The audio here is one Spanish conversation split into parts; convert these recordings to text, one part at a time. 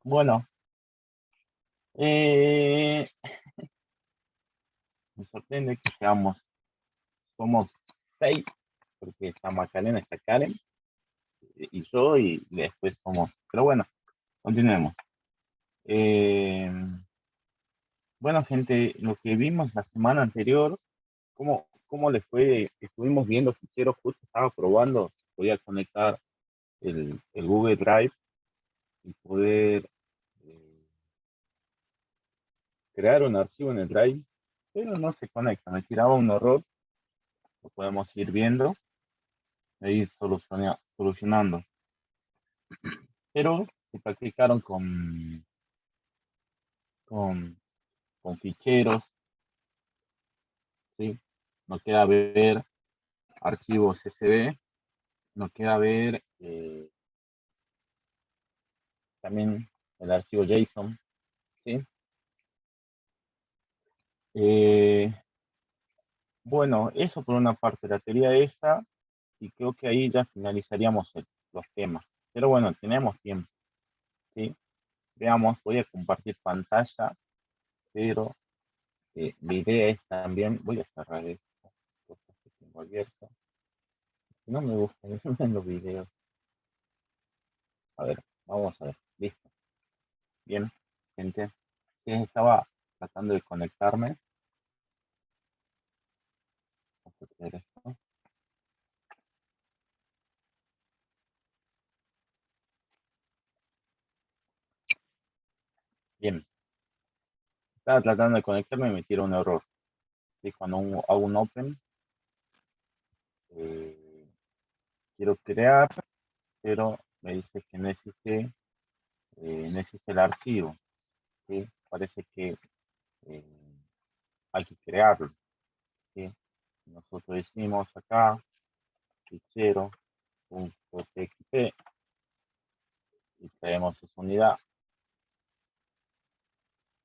Bueno, eh, me sorprende que somos seis, porque está Macarena, está Karen, y yo, y después pero bueno, continuemos. Eh, bueno, gente, lo que vimos la semana anterior, cómo le fue, estuvimos viendo ficheros, justo estaba probando, si podía conectar el Google Drive y poder eh, crear un archivo en el Drive, pero no se conecta, me tiraba un error, lo podemos ir viendo e ir solucionando. Pero se practicaron con, con ficheros, ¿sí? No queda ver archivos CSV, no queda ver también el archivo JSON, ¿sí? Eh, bueno, eso por una parte, la teoría esa, y creo que ahí ya finalizaríamos los temas. Pero bueno, tenemos tiempo, ¿sí? Veamos, voy a compartir pantalla, pero la idea es también, voy a cerrar estas cosas que tengo abiertas. No me gustan en los videos. A ver, vamos a ver. Listo. Bien, gente. Sí, estaba tratando de conectarme. Vamos a hacer esto. Bien. Estaba tratando de conectarme y me tira un error. Sí, cuando hago un open, eh, quiero crear, pero me dice que necesite el archivo. ¿Sí? Parece que eh, hay que crearlo. ¿Sí? Nosotros decimos acá, fichero.txt y traemos esa unidad.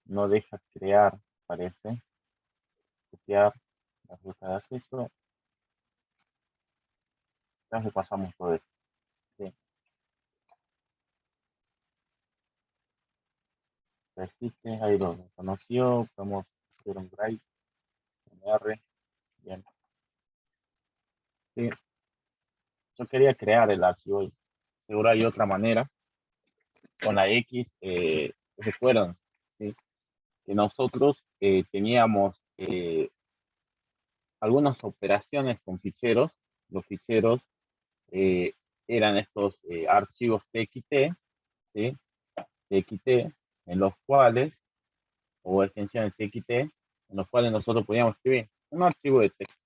No deja crear, parece. Copiar la ruta de acceso. Ya repasamos todo esto. ¿Sí? Persiste, ahí lo reconoció. Podemos hacer un drive, un R. Bien. Sí. Yo quería crear el archivo y seguro hay otra manera. Con la X, recuerdan, ¿sí? Que nosotros teníamos algunas operaciones con ficheros. Los ficheros eh, eran estos archivos TXT, ¿sí? TXT, en los cuales, o extensiones TXT, en los cuales nosotros podíamos escribir un archivo de texto,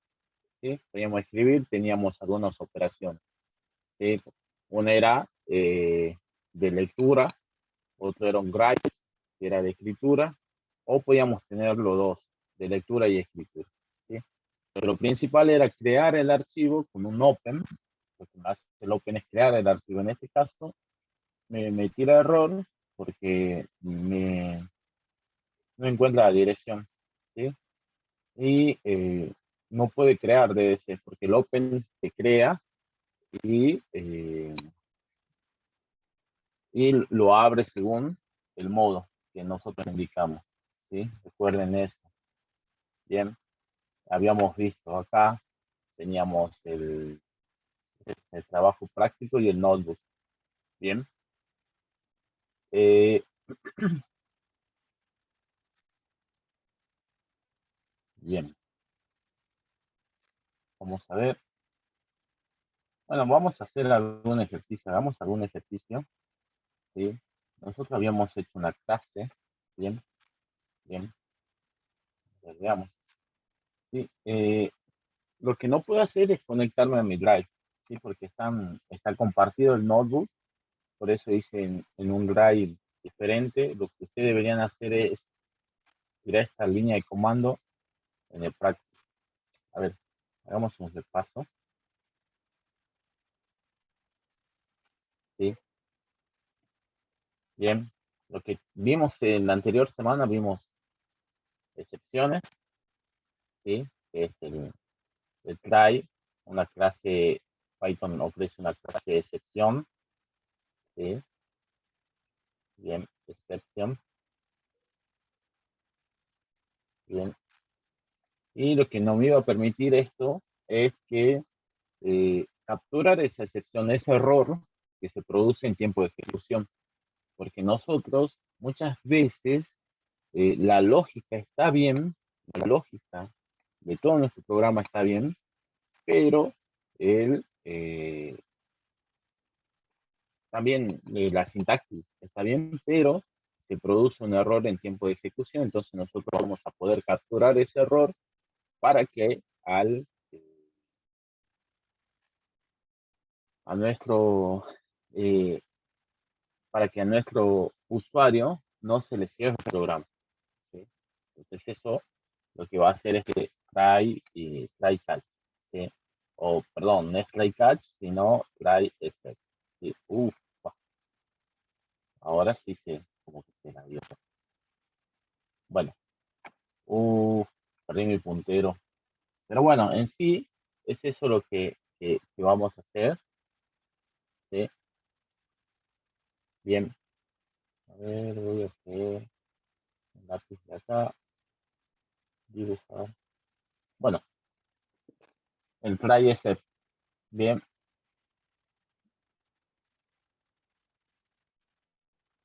¿sí? Podíamos escribir, teníamos algunas operaciones, ¿sí? Una era de lectura, otro era un write, que era de escritura, o podíamos tener los dos, de lectura y escritura, ¿sí? Pero lo principal era crear el archivo con un open, porque el open es crear el archivo. En este caso, me tira error porque no encuentra la dirección, ¿sí? Y no puede crear DDC porque el open se crea y, eh, y lo abre según el modo que nosotros indicamos, ¿sí? Recuerden eso. Bien, habíamos visto acá, teníamos el trabajo práctico y el notebook. Bien. Eh, bien, vamos a ver. Bueno, vamos a hacer algún ejercicio. Hagamos algún ejercicio. ¿Sí? Nosotros habíamos hecho una clase. Bien, bien. Veamos. ¿Sí? Lo que no puedo hacer es conectarme a mi Drive. ¿Sí? Porque está compartido el notebook. Por eso hice en un Drive diferente. Lo que ustedes deberían hacer es ir a esta línea de comando en el práctico. A ver, hagamos un repaso. ¿Sí? Bien, lo que vimos en la anterior semana, vimos excepciones, ¿sí? Que es el try, una clase, Python ofrece una clase de excepción, ¿sí? Bien, exception. Bien. Y lo que no me iba a permitir esto es que capturar esa excepción, ese error que se produce en tiempo de ejecución, porque nosotros muchas veces la lógica está bien, la lógica de todo nuestro programa está bien, pero el, también la sintaxis está bien, pero se produce un error en tiempo de ejecución, entonces nosotros vamos a poder capturar ese error para que a nuestro eh, para que a nuestro usuario no se le cierre el programa, ¿sí? Entonces eso lo que va a hacer es que try catch, ¿sí? O perdón, no es try catch, sino try except, ¿sí? Ahora sí se como que se la dio. Bueno, perdí mi puntero. Pero bueno, en sí es eso lo que vamos a hacer, ¿sí? Bien, a ver, voy a hacer un lápiz de acá, dibujar. Bueno, el try except, bien,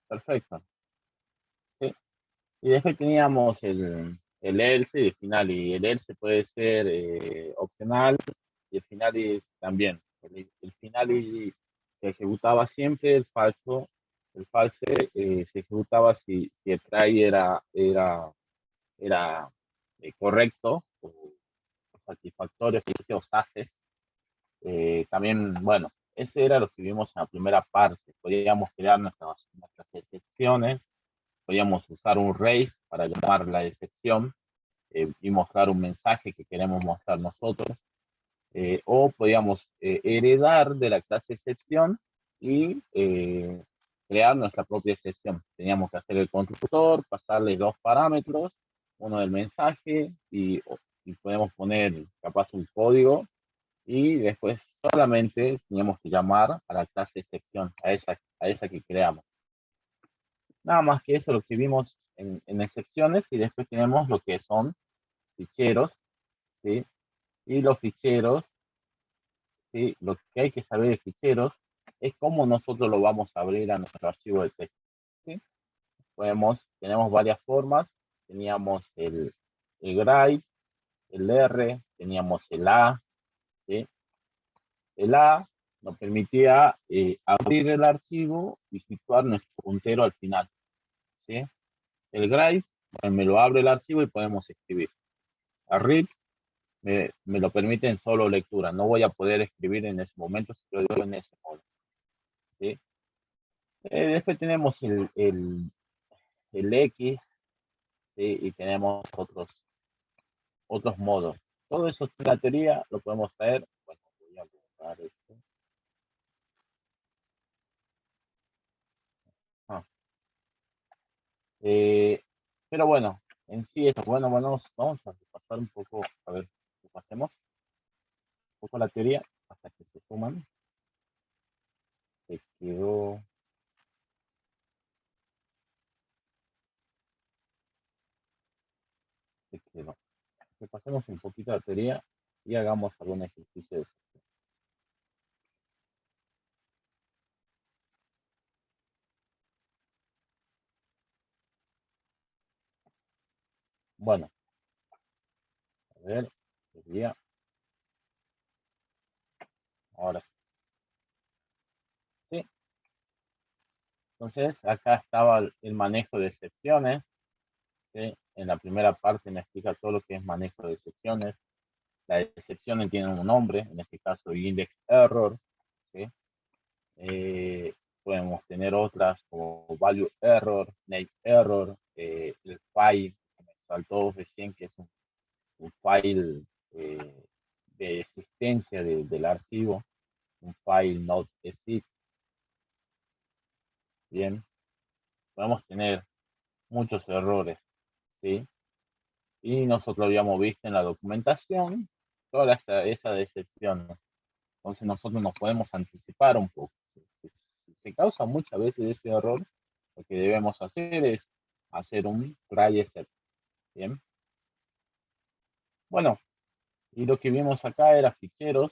perfecto, ¿sí? Y después teníamos el else y el final, y el else puede ser opcional, y el final y también. El final y se ejecutaba siempre, el false se ejecutaba si el try era correcto o satisfactorio, si dice, o saces. También, bueno, ese era lo que vimos en la primera parte. Podíamos crear nuestras excepciones, podíamos usar un raise para llamar la excepción y mostrar un mensaje que queremos mostrar nosotros, o podíamos heredar de la clase excepción y crear nuestra propia excepción. Teníamos que hacer el constructor, pasarle dos parámetros, uno del mensaje y podemos poner capaz un código y después solamente teníamos que llamar a la clase excepción, a esa que creamos. Nada más que eso lo que vimos en excepciones y después tenemos lo que son ficheros, ¿sí? Y los ficheros, ¿sí? Lo que hay que saber de ficheros es cómo nosotros lo vamos a abrir a nuestro archivo de texto, ¿sí? Tenemos varias formas, teníamos el GRIDE, el R, teníamos el A, ¿sí? El A nos permitía abrir el archivo y situar nuestro puntero al final, ¿sí? El GRIDE me lo abre el archivo y podemos escribir. A read me lo permite en solo lectura. No voy a poder escribir en ese momento si lo digo en ese modo, ¿sí? Después tenemos el X, ¿sí? Y tenemos otros modos. Todo eso en la teoría lo podemos traer. Bueno, voy a borrar esto. Ah, eh, pero bueno, en sí es bueno, vamos a repasar un poco, a ver, repasemos un poco la teoría hasta que se suman. Se quedó, se quedó. Repasemos un poquito la teoría y hagamos algún ejercicio de eso. Bueno, a ver, teoría, ahora sí. Sí, entonces acá estaba el manejo de excepciones, ¿sí? En la primera parte me explica todo lo que es manejo de excepciones. Las excepciones tienen un nombre, en este caso index error, ¿sí? Podemos tener otras como value error, name error, el file que me saltó recién, que es un file de existencia del archivo, un file not exist. Bien, podemos tener muchos errores, ¿sí? Y nosotros habíamos visto en la documentación todas esas excepciones. Entonces nosotros nos podemos anticipar un poco. Si se causa muchas veces ese error, lo que debemos hacer es hacer un try except. Bien. Bueno, y lo que vimos acá era ficheros,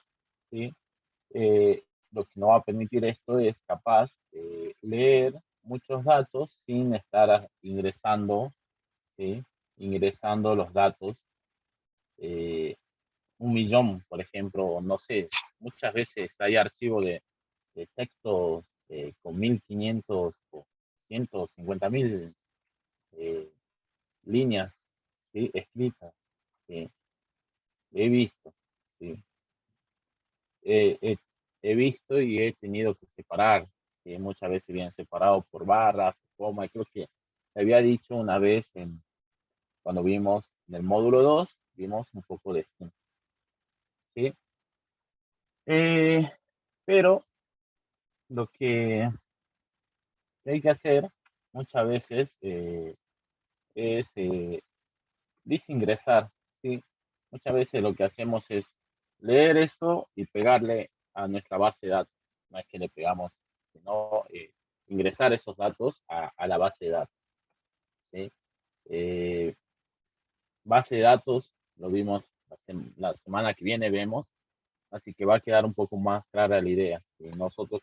¿sí? Lo que nos va a permitir esto es capaz de leer muchos datos sin estar ingresando, ¿sí? Ingresando los datos. 1 millón, por ejemplo, no sé, muchas veces hay archivos de textos con 1500 o 150.000 líneas, ¿sí? Escritas. ¿Sí? He visto, ¿sí? he, he- he visto y he tenido que separar, que muchas veces vienen separados por barras, coma, creo que te había dicho una vez cuando vimos en el módulo 2 vimos un poco de esto, ¿sí? Eh, pero lo que hay que hacer muchas veces es disingresar, ¿sí? Muchas veces lo que hacemos es leer esto y pegarle a nuestra base de datos. No es que le pegamos, sino ingresar esos datos a la base de datos, ¿sí? Eh, Base de datos, lo vimos la semana que viene, vemos, así que va a quedar un poco más clara la idea. Si nosotros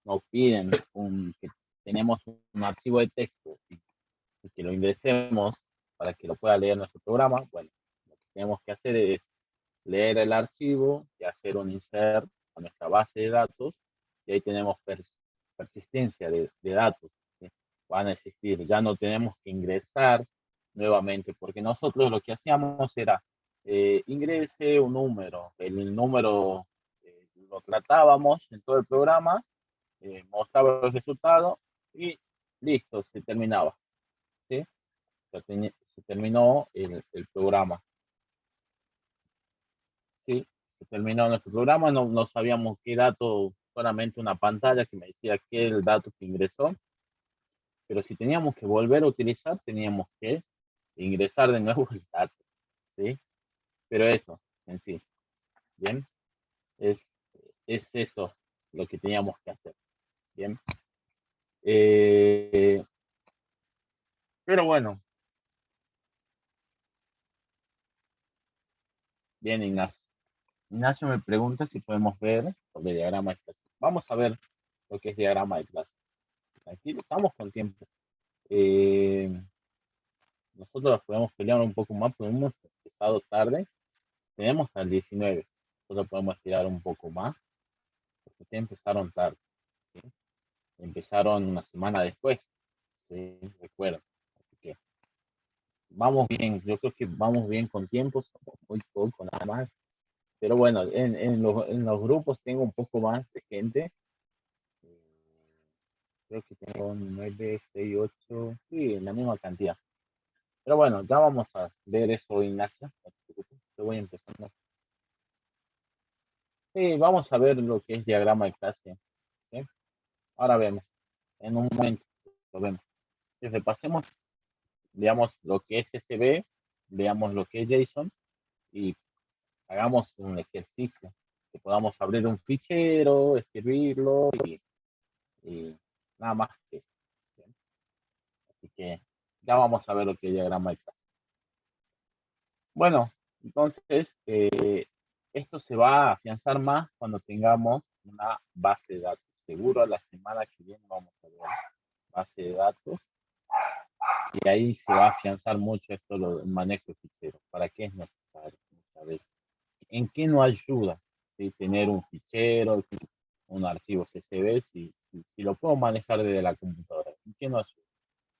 nos piden que tenemos un archivo de texto y que lo ingresemos para que lo pueda leer nuestro programa, bueno, lo que tenemos que hacer es leer el archivo y hacer un insert a nuestra base de datos, y ahí tenemos persistencia de datos, ¿sí? Van a existir, ya no tenemos que ingresar nuevamente, porque nosotros lo que hacíamos era ingrese un número, el número lo tratábamos en todo el programa, mostraba el resultado y listo, se terminaba, ¿sí? Se terminó el programa, ¿sí? Se terminó nuestro programa, no sabíamos qué dato, solamente una pantalla que me decía qué el dato que ingresó, pero si teníamos que volver a utilizar, teníamos que ingresar de nuevo el dato, ¿sí? Pero eso en sí, ¿bien? Es, es eso lo que teníamos que hacer, ¿bien? Eh, pero bueno, bien, Ignacio. Ignacio me pregunta si podemos ver sobre diagrama de clase. Vamos a ver lo que es diagrama de clase. Aquí estamos con tiempo. Eh, Nosotros podemos pelear un poco más, pero hemos empezado tarde. Tenemos hasta el 19. Nosotros podemos tirar un poco más, porque ustedes empezaron tarde, ¿sí? Empezaron una semana después, ¿sí? Recuerdo. Así que vamos bien, yo creo que vamos bien con tiempos, muy poco nada más. Pero bueno, en los grupos tengo un poco más de gente. Creo que tengo 9, 6, 8, sí, la misma cantidad. Pero bueno, ya vamos a ver eso, Ignacio. No te preocupes, te voy empezando. Sí, vamos a ver lo que es diagrama de clase, ¿sí? Ahora vemos, en un momento lo vemos. Entonces, repasemos, veamos lo que es SB, veamos lo que es JSON y hagamos un ejercicio, que podamos abrir un fichero, escribirlo y nada más que eso, ¿sí? Así que ya vamos a ver lo que es diagrama de clase. Bueno, entonces, esto se va a afianzar más cuando tengamos una base de datos. Seguro la semana que viene vamos a ver base de datos y ahí se va a afianzar mucho esto, el manejo de ficheros. ¿Para qué es necesario muchas veces? ¿En qué nos ayuda? ¿Sí? Tener un fichero, un archivo CSV, si lo puedo manejar desde la computadora. ¿En qué nos ayuda?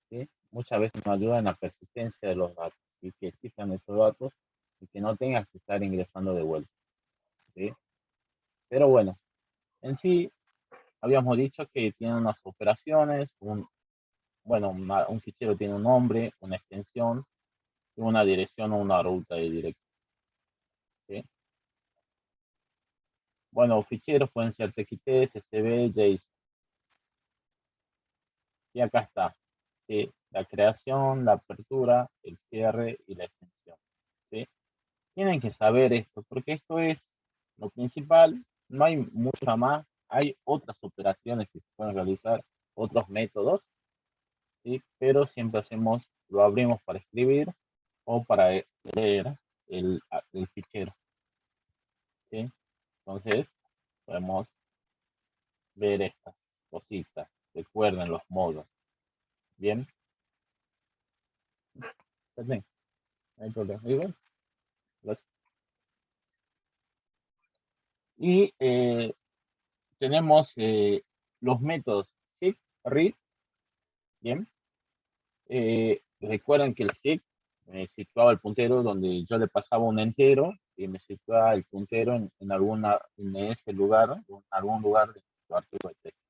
¿Sí? Muchas veces nos ayuda en la persistencia de los datos y que existan esos datos y que no tengas que estar ingresando de vuelta, ¿sí? Pero bueno, en sí habíamos dicho que tiene unas operaciones, bueno, un fichero tiene un nombre, una extensión, una dirección o una ruta de dirección, ¿sí? Bueno, ficheros pueden ser TXT, CSV, JSON. Y acá está, ¿sí? La creación, la apertura, el cierre y la extensión, ¿sí? Tienen que saber esto, porque esto es lo principal, no hay mucha más, hay otras operaciones que se pueden realizar, otros métodos, ¿sí? Pero siempre lo abrimos para escribir o para leer el fichero, ¿sí? Entonces, podemos ver estas cositas. Recuerden los modos. Bien, está bien, no hay problema. Igual, y tenemos los métodos seek, read, bien. Recuerden que el seek me situaba el puntero donde yo le pasaba un entero y me situaba el puntero en ese lugar, en algún lugar de tu archivo de texto,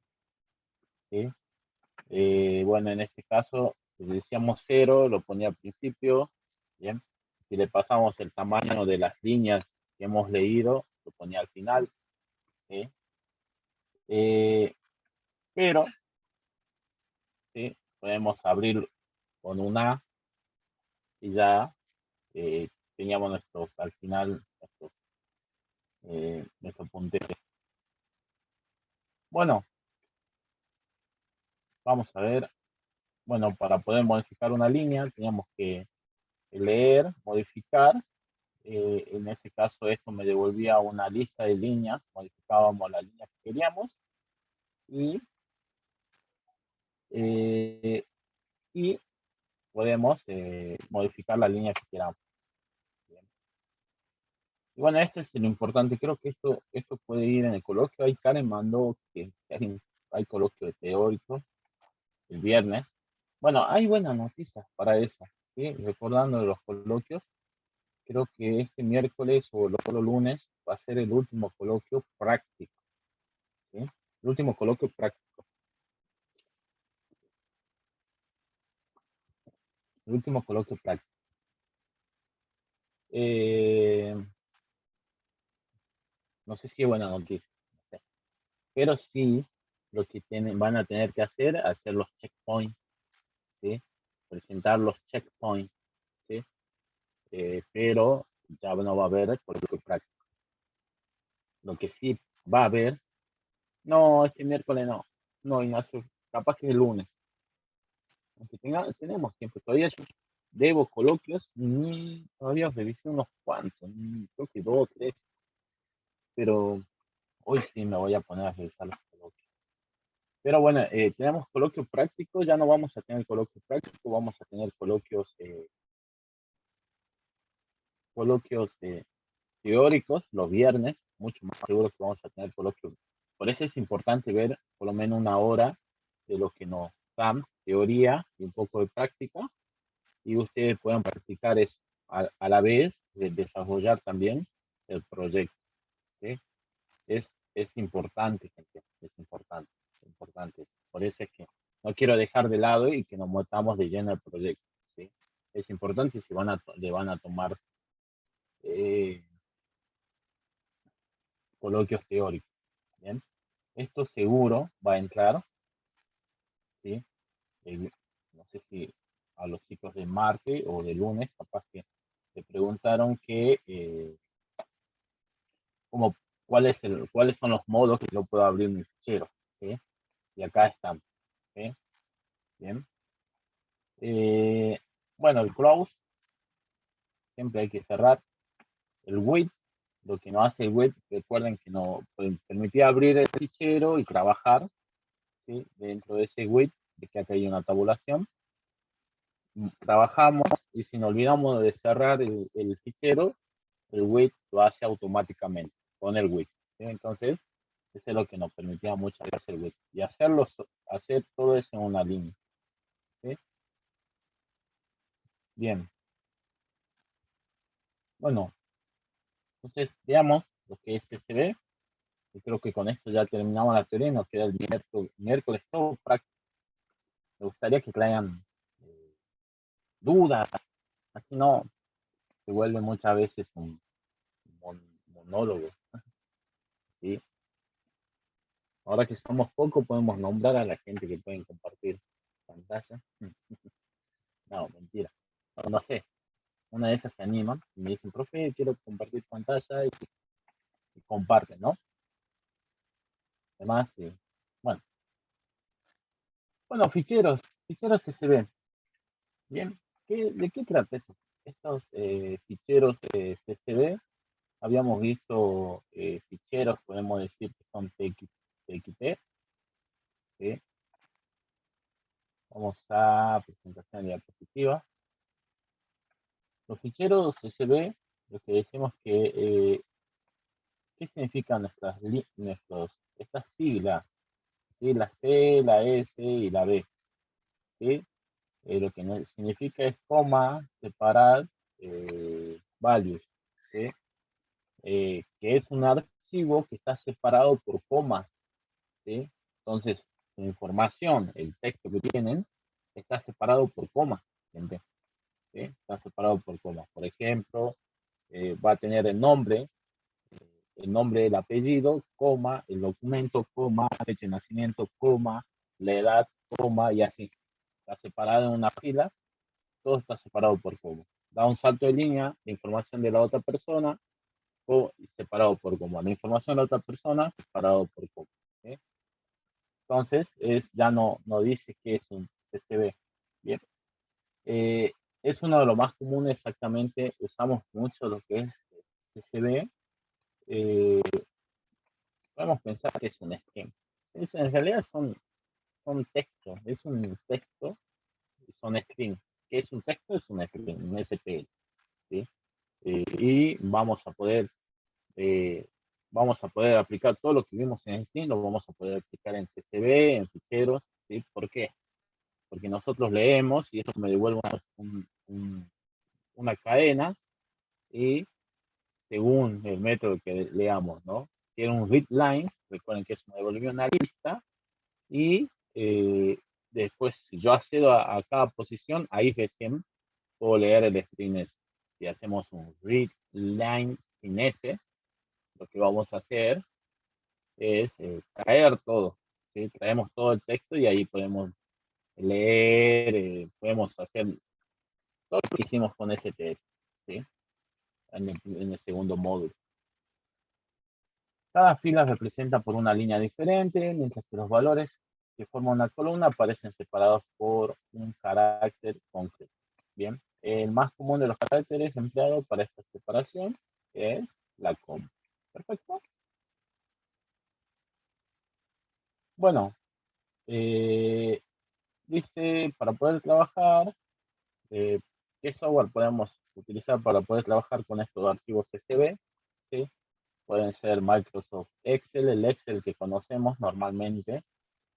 ¿sí? Bueno, en este caso, si decíamos 0, lo ponía al principio, bien. Si le pasamos el tamaño de las líneas que hemos leído, lo ponía al final, ¿sí? Eh, pero, ¿sí? Podemos abrir con una y ya teníamos al final, nuestro puntero. Bueno, vamos a ver. Bueno, para poder modificar una línea, teníamos que leer, modificar. En ese caso, esto me devolvía una lista de líneas, modificábamos la línea que queríamos y, eh, y podemos modificar la línea que queramos. Bien. Y bueno, esto es lo importante. Creo que esto puede ir en el coloquio. Ahí Karen mandó que hay coloquio teórico el viernes. Bueno, hay buenas noticias para eso, ¿sí? Recordando de los coloquios, creo que este miércoles o el otro lunes va a ser el último coloquio práctico, ¿sí? El último coloquio práctico. El último coloquio práctico. No sé si es buena noticia, no sé. Pero sí, lo que van a tener que hacer los checkpoints, ¿sí? Presentar los checkpoints, ¿sí? Pero ya no va a haber coloquio práctico. Lo que sí va a haber, no, este miércoles no, no, Ignacio, capaz que el lunes, aunque tenemos tiempo, todavía yo debo coloquios, todavía revisé unos cuantos, creo que 2 o 3, pero hoy sí me voy a poner a revisar los coloquios. Pero bueno, tenemos coloquio práctico, ya no vamos a tener coloquio práctico, vamos a tener coloquios teóricos los viernes, mucho más seguro que vamos a tener coloquios. Por eso es importante ver por lo menos una hora de lo que nos dan, teoría y un poco de práctica, y ustedes puedan practicar eso a la vez de desarrollar también el proyecto, ¿sí? Es importante, gente, es importante, es importante. Por eso es que no quiero dejar de lado y que nos metamos de lleno al proyecto, ¿sí? Es importante si le van a tomar eh, coloquios teóricos, ¿bien? Esto seguro va a entrar, ¿sí? No sé si a los chicos de martes o de lunes, capaz que te preguntaron como, cuáles son los modos que yo puedo abrir mi fichero, ¿sí? Y acá están, ¿sí? Bien. Bueno, el close, siempre hay que cerrar. El with, lo que no hace el with, recuerden que no permitía abrir el fichero y trabajar, ¿sí? Dentro de ese with, de que acá hay una tabulación. Trabajamos y si nos olvidamos de cerrar el fichero, el wait lo hace automáticamente con el wait, ¿sí? Entonces, eso es lo que nos permitía muchas veces el wait y hacer todo eso en una línea, ¿sí? Bien, bueno, entonces veamos lo que es SB. Yo creo que con esto ya terminamos la teoría y nos queda el miércoles todo práctico. Me gustaría que traigan dudas, así no se vuelve muchas veces un monólogo, ¿sí? Ahora que somos pocos, podemos nombrar a la gente que pueden compartir pantalla. No, mentira. No, no sé. Una de esas se animan y me dicen, profe, quiero compartir pantalla y comparten, ¿no? Además, bueno. Bueno, ficheros. Ficheros CSV. Bien, ¿de qué trata esto? Estos ficheros CSV, habíamos visto ficheros, podemos decir que son TXT. ¿Sí? Vamos a presentación de diapositiva. Los ficheros CSV, lo que decimos que, ¿qué significan estas siglas? ¿Sí? La C, la S y la B. ¿Sí? Lo que significa es coma, separar, values. ¿Sí? Que es un archivo que está separado por comas. ¿Sí? Entonces, su información, el texto que tienen, está separado por comas. ¿Sí? Está separado por comas. Por ejemplo, va a tener el nombre del apellido, coma, el documento, coma, fecha de nacimiento, coma, la edad, coma, y así. Está separado en una fila, todo está separado por coma. Da un salto de línea, la información de la otra persona, o separado por coma. La información de la otra persona, separado por coma. ¿Sí? Entonces, ya no dice que es un CSV. Bien. Eh, es uno de los más comunes, exactamente, usamos mucho lo que es CSV. Podemos pensar que es un string. En realidad son textos, es un texto, son string. ¿Qué es un texto? Es un string, un STL. ¿Sí? Y vamos a poder aplicar todo lo que vimos en string, lo vamos a poder aplicar en CSV, en ficheros. ¿Sí? ¿Por qué? Porque nosotros leemos y eso me devuelve una cadena y según el método que leamos, ¿no? Tiene un read line, recuerden que es una devolución una lista, y después, si yo accedo a cada posición, ahí recién puedo leer el string S. Si hacemos un read line sin S, lo que vamos a hacer es traer todo, ¿sí? Traemos todo el texto y ahí podemos leer, podemos hacer todo lo que hicimos con ese texto, ¿sí? En el segundo módulo. Cada fila representa por una línea diferente, mientras que los valores que forman una columna aparecen separados por un carácter concreto. Bien, el más común de los caracteres empleados para esta separación es la coma. Perfecto. Bueno, dice para poder trabajar, ¿qué software podemos utilizar para poder trabajar con estos archivos CSV? ¿Sí? Pueden ser Microsoft Excel, el Excel que conocemos normalmente,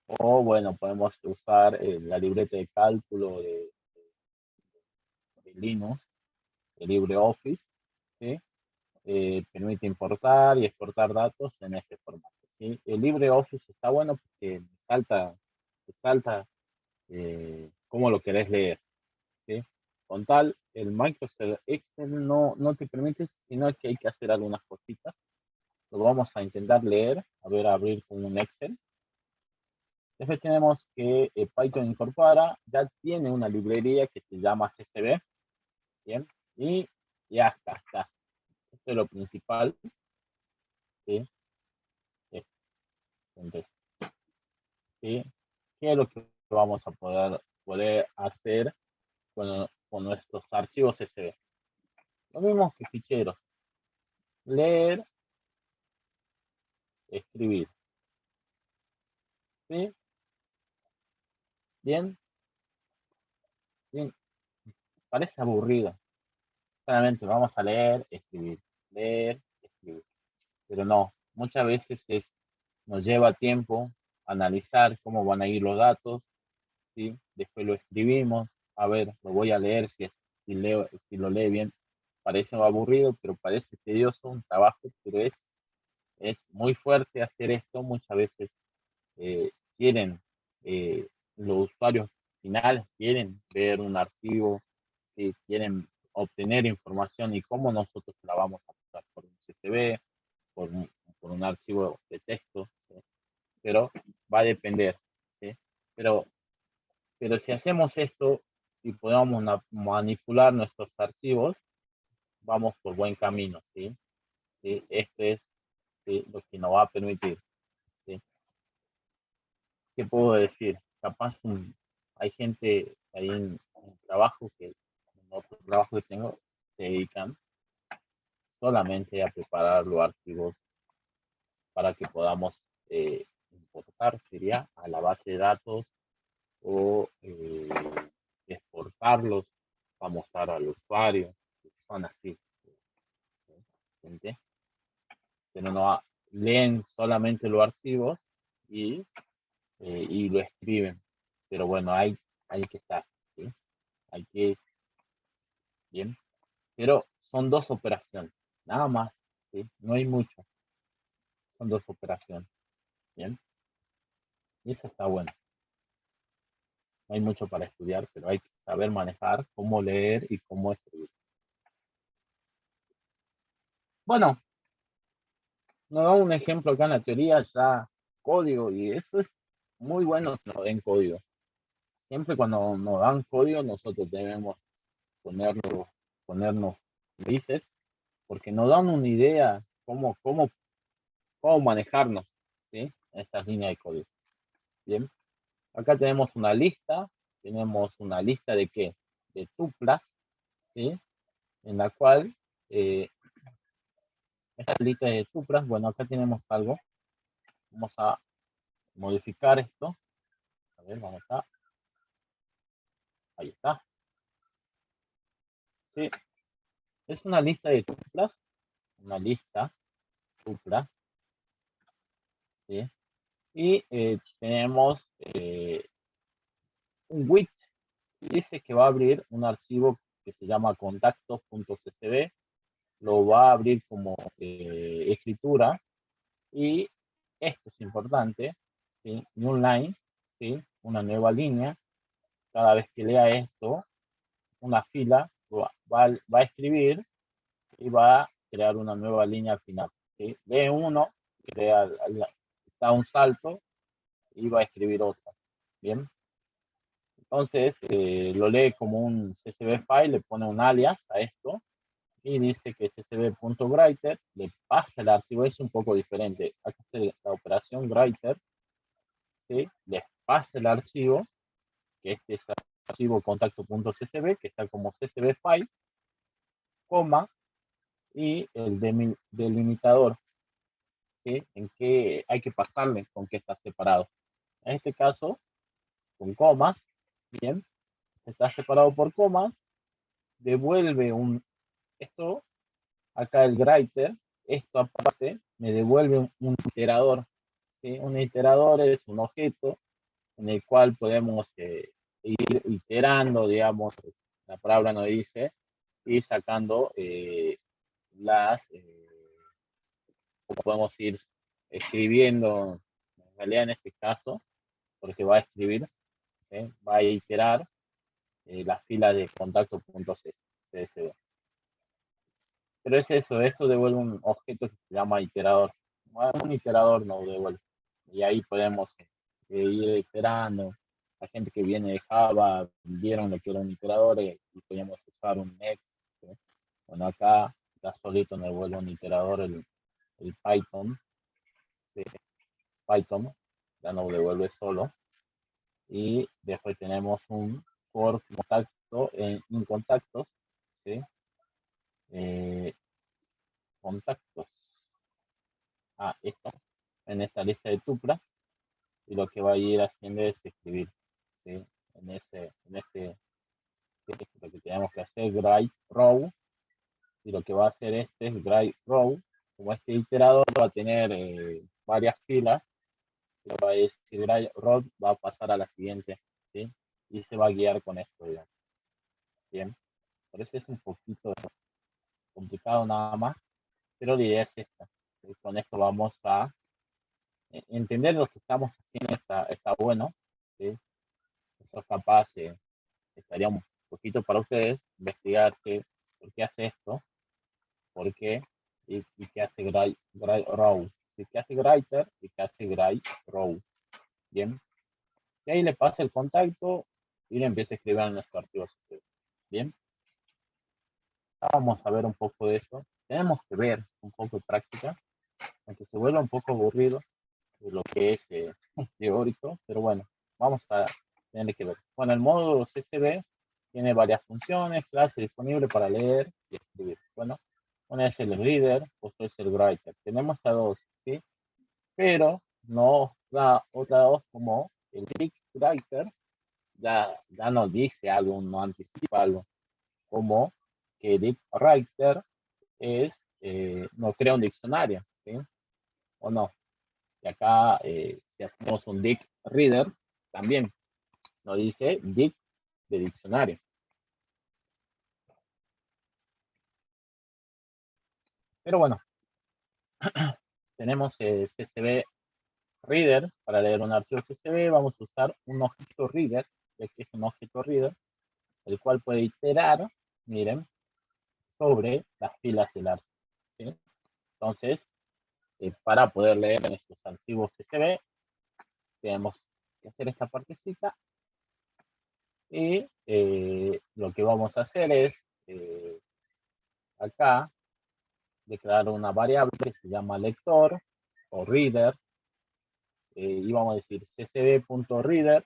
o bueno, podemos usar la libreta de cálculo de Linux, el LibreOffice, ¿sí? Permite importar y exportar datos en este formato. ¿Sí? El LibreOffice está bueno porque salta cómo lo querés leer. ¿Sí? Con tal, el Microsoft Excel no te permite, sino que hay que hacer algunas cositas. Lo vamos a intentar leer, a ver, abrir con un Excel. Después tenemos que Python incorpora, ya tiene una librería que se llama CSV, ¿bien? Y ya está. Esto es lo principal, ¿sí? Entonces, ¿sí? ¿Qué es lo que vamos a poder hacer con nuestros archivos CSV? Lo mismo que ficheros, leer, escribir, ¿sí? Bien, bien, parece aburrido. Solamente vamos a leer, escribir. Pero no, muchas veces nos lleva tiempo analizar cómo van a ir los datos, ¿sí? Después lo escribimos, a ver, lo voy a leer, si lo lee bien, parece aburrido, pero parece tedioso un trabajo, pero es muy fuerte hacer esto, muchas veces quieren, los usuarios finales quieren ver un archivo, ¿sí? Quieren obtener información y cómo nosotros la vamos a pasar por un CSV, por un archivo de texto, ¿sí? Pero va a depender, ¿sí? Pero, pero si hacemos esto y podemos manipular nuestros archivos, vamos por buen camino, ¿sí? ¿Sí? Esto es, ¿sí? Lo que nos va a permitir, ¿sí? ¿Qué puedo decir? Capaz hay gente ahí en trabajo en otro trabajo que tengo, se dedican solamente a preparar los archivos para que podamos importar, sería a la base de datos o exportarlos para mostrar al usuario. Son así, gente. Pero no leen solamente los archivos y lo escriben. Pero bueno, hay que estar, ¿sí? Hay que, bien. Pero son dos operaciones, nada más, ¿sí? No hay mucho, son dos operaciones, bien. Y eso está bueno. No hay mucho para estudiar, pero hay que saber manejar cómo leer y cómo escribir. Bueno, nos da un ejemplo acá en la teoría, ya código, y eso es muy bueno que nos den código. Siempre cuando nos dan código, nosotros debemos ponernos felices, porque nos dan una idea cómo manejarnos, ¿sí? En estas líneas de código. Bien, acá tenemos una lista de qué? De tuplas, ¿sí? En la cual, esta lista de tuplas, bueno, acá tenemos algo, vamos a modificar esto, a ver, vamos a, ahí está, ¿sí? Es una lista de tuplas, una lista, tuplas, ¿sí? Y tenemos un widget, dice que va a abrir un archivo que se llama contactos.csv, lo va a abrir como escritura, y esto es importante, ¿sí? New line, ¿sí? Una nueva línea, cada vez que lea esto, una fila, va a escribir y va a crear una nueva línea al final, ¿sí? Lee uno, da un salto y va a escribir otra, ¿bien? Entonces, lo lee como un CSV file, le pone un alias a esto y dice que csv.writer le pasa el archivo, es un poco diferente. Aquí está la operación writer, ¿sí? Les pasa el archivo, que este es el archivo contacto.csv, que está como csv file, coma, y el delimitador, ¿sí? En qué hay que pasarle, con qué está separado. En este caso, con comas, bien, está separado por comas, devuelve esto, acá el writer, esto aparte, me devuelve un iterador, ¿sí? Un iterador es un objeto en el cual podemos ir iterando, digamos, la palabra nos dice, y sacando podemos ir escribiendo, en realidad en este caso, porque va a escribir, ¿sí? Va a iterar la fila de contacto.csv. Pero es eso, esto devuelve un objeto que se llama iterador. Un iterador no devuelve. Y ahí podemos ir iterando. La gente que viene de Java vieron lo que era un iterador y podemos usar un next, ¿sí? Bueno, acá ya solito nos devuelve un iterador el Python. ¿Sí? Python ya nos devuelve solo. Y después tenemos un por contacto en contactos, ¿sí? Contactos esto en esta lista de tuplas, y lo que va a ir haciendo es escribir, ¿sí? Lo que tenemos que hacer write row, y lo que va a hacer este es write row. Como este iterador va a tener varias filas, va a decir write row, va a pasar a la siguiente, ¿sí? Y se va a guiar con esto, digamos. Bien, por eso es un poquito complicado nada más, pero la idea es esta. Con esto vamos a entender lo que estamos haciendo, está bueno, ¿sí? Eso capaz estaría un poquito para ustedes investigar por qué hace esto, por qué y qué hace row, ¿sí? Qué hace writer y qué hace row. Bien, y ahí le pasa el contacto y le empieza a escribir en nuestro archivo. Bien, vamos a ver un poco de eso. Tenemos que ver un poco de práctica, aunque se vuelva un poco aburrido de lo que es teórico, pero bueno, vamos a tener que ver. Bueno, el módulo CSV tiene varias funciones, clases disponibles para leer y escribir. Bueno, una es el reader, otra es el writer. Tenemos a dos, ¿sí? Pero nos da otra dos como el big writer, ya nos dice algo, no anticipa algo, como que el big writer es, no crea un diccionario, ¿sí? ¿O no? Y acá, si hacemos un dict reader, también nos dice dict de diccionario. Pero bueno, tenemos CSV Reader. Para leer un archivo CSV vamos a usar un objeto reader, ya que es un objeto reader, el cual puede iterar, miren, sobre las filas del archivo, ¿sí? Entonces, para poder leer en estos archivos CSV, tenemos que hacer esta partecita y lo que vamos a hacer es acá declarar una variable que se llama lector o reader, y vamos a decir csv.reader,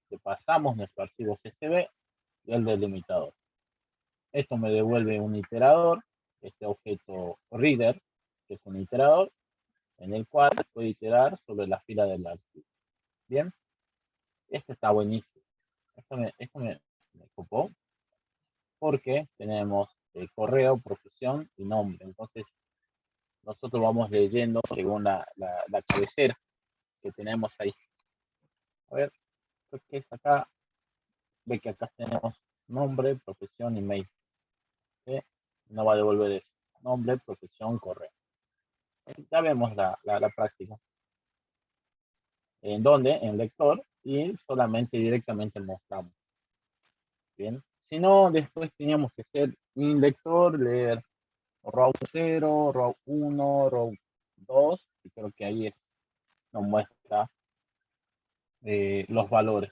le pasamos nuestro archivo csv y el delimitador. Esto me devuelve un iterador, este objeto reader, que es un iterador, en el cual puedo iterar sobre la fila del archivo. Bien, esto está buenísimo. Esto me copó, porque tenemos correo, profesión y nombre. Entonces, nosotros vamos leyendo según la cabecera que tenemos ahí. A ver, creo que es acá, ve que acá tenemos nombre, profesión y mail. ¿Sí? No va a devolver eso. Nombre, profesión, correo. Ya vemos la práctica. ¿En dónde? En lector, y solamente directamente mostramos. Bien. Si no, después teníamos que hacer un lector, leer row 0, row 1, row 2, y creo que ahí nos muestra los valores.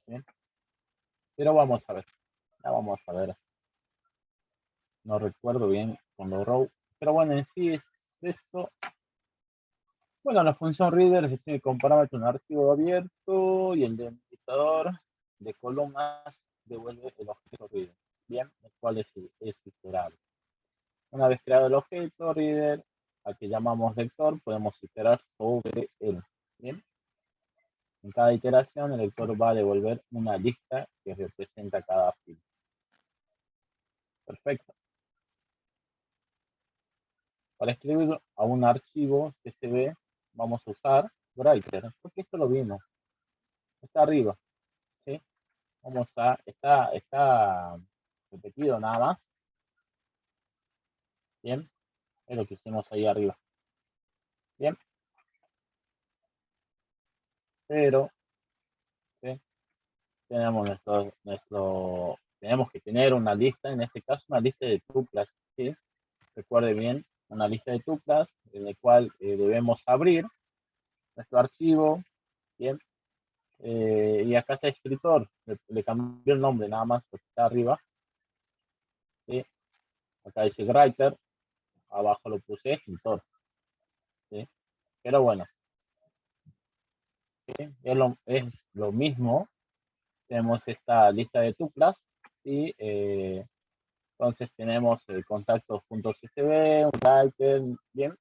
¿Sí? Pero vamos a ver, ya vamos a ver. No recuerdo bien con los row, pero bueno, en sí es esto. Bueno, la función reader es compárame un archivo abierto y el delimitador de columnas devuelve el objeto reader. Bien, el cual es iterable. Una vez creado el objeto reader, al que llamamos lector, podemos iterar sobre él. Bien. En cada iteración, el lector va a devolver una lista que representa cada fila. Perfecto. Para escribir a un archivo CSV, vamos a usar writer, porque esto lo vimos. Está arriba. ¿Sí? Vamos a, está repetido nada más. Bien, es lo que hicimos ahí arriba. Bien, pero ¿sí? Tenemos tenemos que tener una lista, en este caso una lista de tuplas, ¿sí? Recuerde bien, una lista de tuplas en el cual debemos abrir nuestro archivo, bien, y acá está escritor, le cambié el nombre nada más porque está arriba, ¿sí? Acá dice writer, abajo lo puse escritor, ¿sí? Pero bueno, ¿sí? Es lo mismo. Tenemos esta lista de tuplas y entonces tenemos contactos.csv, un writer, bien,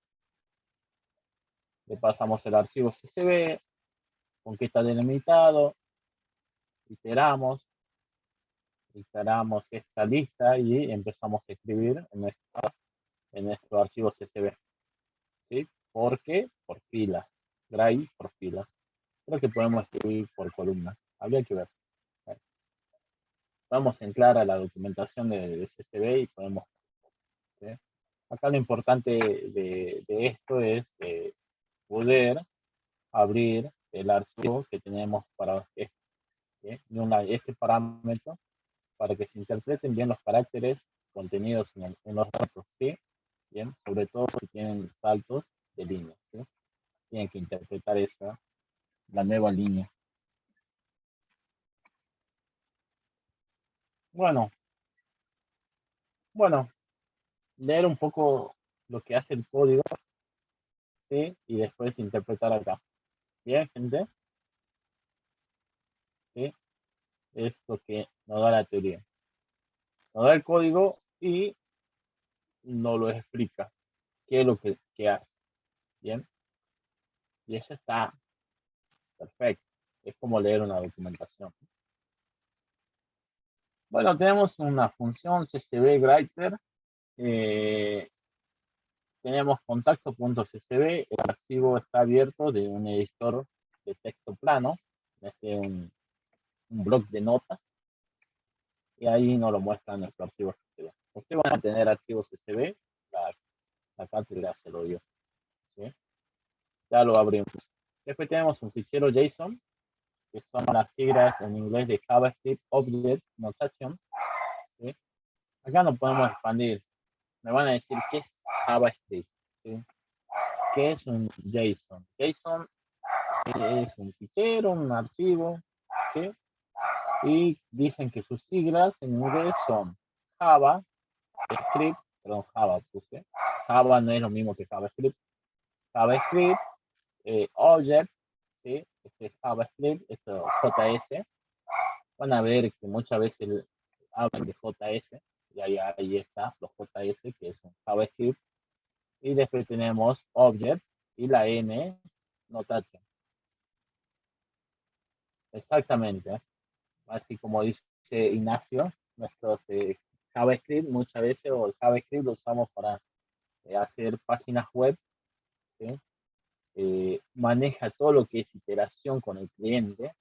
le pasamos el archivo CSV, con que está delimitado, iteramos esta lista y empezamos a escribir en nuestro archivo CSV, ¿sí? ¿Por qué? Por filas, drive por filas. Creo que podemos escribir por columnas, habría que ver. Vamos a entrar a la documentación de CSV y podemos, ¿sí? Acá lo importante de esto es poder abrir el archivo que tenemos para este, ¿sí? Este parámetro para que se interpreten bien los caracteres contenidos en los datos, ¿sí? Bien, sobre todo si tienen saltos de líneas, ¿sí? Tienen que interpretar la nueva línea. Bueno, leer un poco lo que hace el código, ¿sí? Y después interpretar acá. Bien, gente. ¿sí? Es lo que nos da la teoría. Nos da el código y nos lo explica qué es lo que hace. Bien, y eso está perfecto. Es como leer una documentación. Bueno, tenemos una función CSV Writer. Tenemos contacto.csv. El archivo está abierto de un editor de texto plano, desde un blog de notas, y ahí nos lo muestra nuestro archivo CSV. Usted va a tener archivos CSV, la cátedra se lo dio. ¿Sí? Ya lo abrimos. Después tenemos un fichero JSON, que son las siglas en inglés de JavaScript Object Notation. ¿Sí? Acá no podemos expandir. Me van a decir qué es JavaScript. ¿Sí? ¿Qué es un JSON? JSON es un fichero, un archivo. ¿Sí? Y dicen que sus siglas en inglés son Java, Script, perdón, Java puse. Java no es lo mismo que JavaScript. JavaScript, Object, ¿sí? Este es JavaScript, esto JS. Van a ver que muchas veces hablan de JS, y ahí está, los JS, que es un JavaScript. Y después tenemos Object y la N, Notation. Exactamente. Así como dice Ignacio, nuestros JavaScript muchas veces, o el JavaScript lo usamos para hacer páginas web, ¿sí? Maneja todo lo que es iteración con el cliente.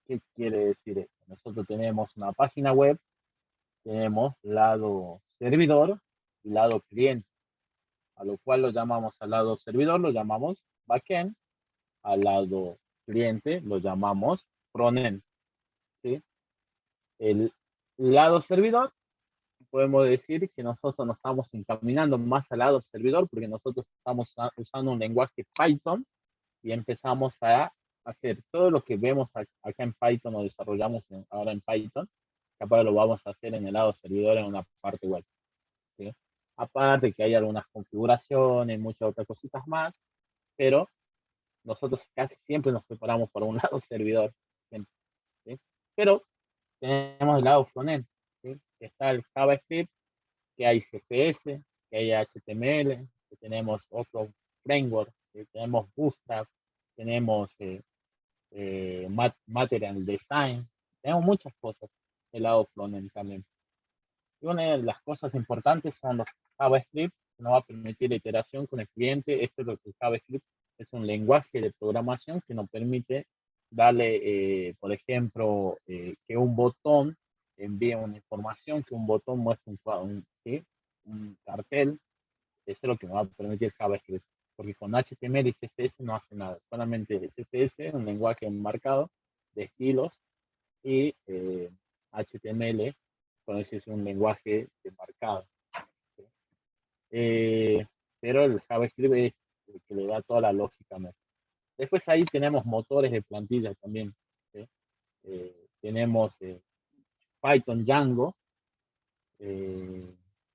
¿Qué quiere decir esto? Nosotros tenemos una página web, tenemos lado servidor y lado cliente, a lo cual lo llamamos al lado servidor, lo llamamos backend, al lado cliente lo llamamos frontend, ¿sí? El lado servidor, podemos decir que nosotros nos estamos encaminando más al lado servidor porque nosotros estamos usando un lenguaje Python y empezamos a hacer todo lo que vemos acá en Python o desarrollamos ahora en Python, capaz lo vamos a hacer en el lado servidor en una parte web. ¿Sí? Aparte que hay algunas configuraciones, muchas otras cositas más, pero nosotros casi siempre nos preparamos por un lado servidor. Siempre, ¿sí? Pero tenemos el lado frontend, ¿sí? Que está el JavaScript, que hay CSS, que hay HTML, que tenemos otro framework, que tenemos Bootstrap, tenemos Material Design, tenemos muchas cosas del lado frontend también. Y una de las cosas importantes son los JavaScript, que nos va a permitir la iteración con el cliente. Esto es lo que JavaScript es, un lenguaje de programación que nos permite darle, por ejemplo, que un botón envíe una información, que un botón muestre ¿sí? Un cartel. Eso es lo que nos va a permitir JavaScript. Porque con HTML y CSS no hace nada. Solamente CSS, un lenguaje marcado de estilos, y HTML, con ese es un lenguaje de marcado. Pero el JavaScript es el que le da toda la lógica. ¿No? Después ahí tenemos motores de plantilla también. ¿Sí? Tenemos Python Django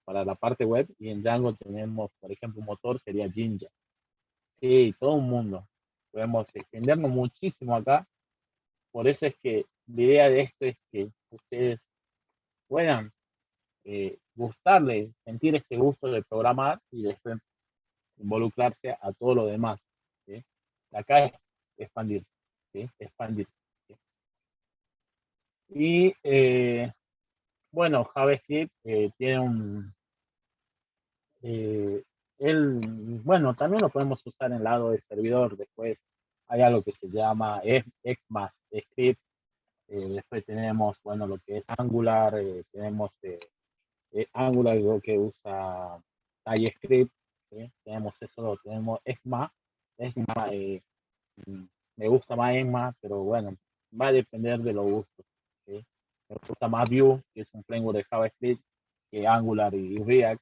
para la parte web, y en Django tenemos, por ejemplo, un motor sería Jinja. Sí, todo un mundo. Podemos extendernos muchísimo acá. Por eso es que la idea de esto es que ustedes puedan gustarle, sentir este gusto de programar y después involucrarse a todo lo demás. ¿Sí? Acá es expandirse, ¿sí? Expandirse. ¿Sí? Y bueno, JavaScript tiene un... bueno, también lo podemos usar en el lado de servidor. Después hay algo que se llama ECMAScript. Después tenemos, bueno, lo que es Angular. Tenemos Angular, lo que usa TypeScript. ¿Sí? Tenemos eso, tenemos ECMA. ECMA me gusta más ECMA, pero bueno, va a depender de los gustos. ¿Sí? Me gusta más Vue, que es un framework de JavaScript, que Angular y React,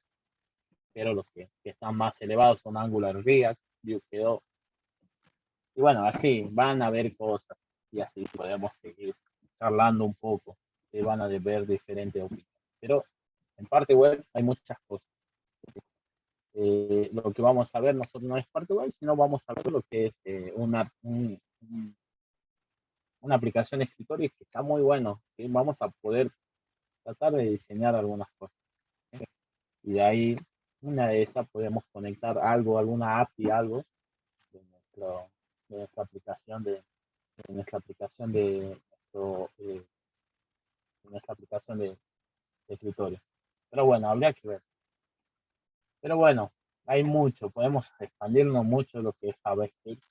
pero los que están más elevados son Angular y React. Vue quedó. Y bueno, así van a ver cosas y así podemos seguir charlando un poco. Y van a ver diferentes opiniones. Pero en parte web hay muchas cosas. Lo que vamos a ver nosotros no es parte web, sino vamos a ver lo que es una aplicación de escritorio que está muy bueno, ¿sí? Vamos a poder tratar de diseñar algunas cosas, ¿sí? Y de ahí, una de esas podemos conectar algo, alguna API, algo de, de nuestra aplicación de nuestra aplicación de nuestra aplicación de escritorio. Pero bueno, habría que ver. Pero bueno, hay mucho, podemos expandirnos mucho lo que es JavaScript,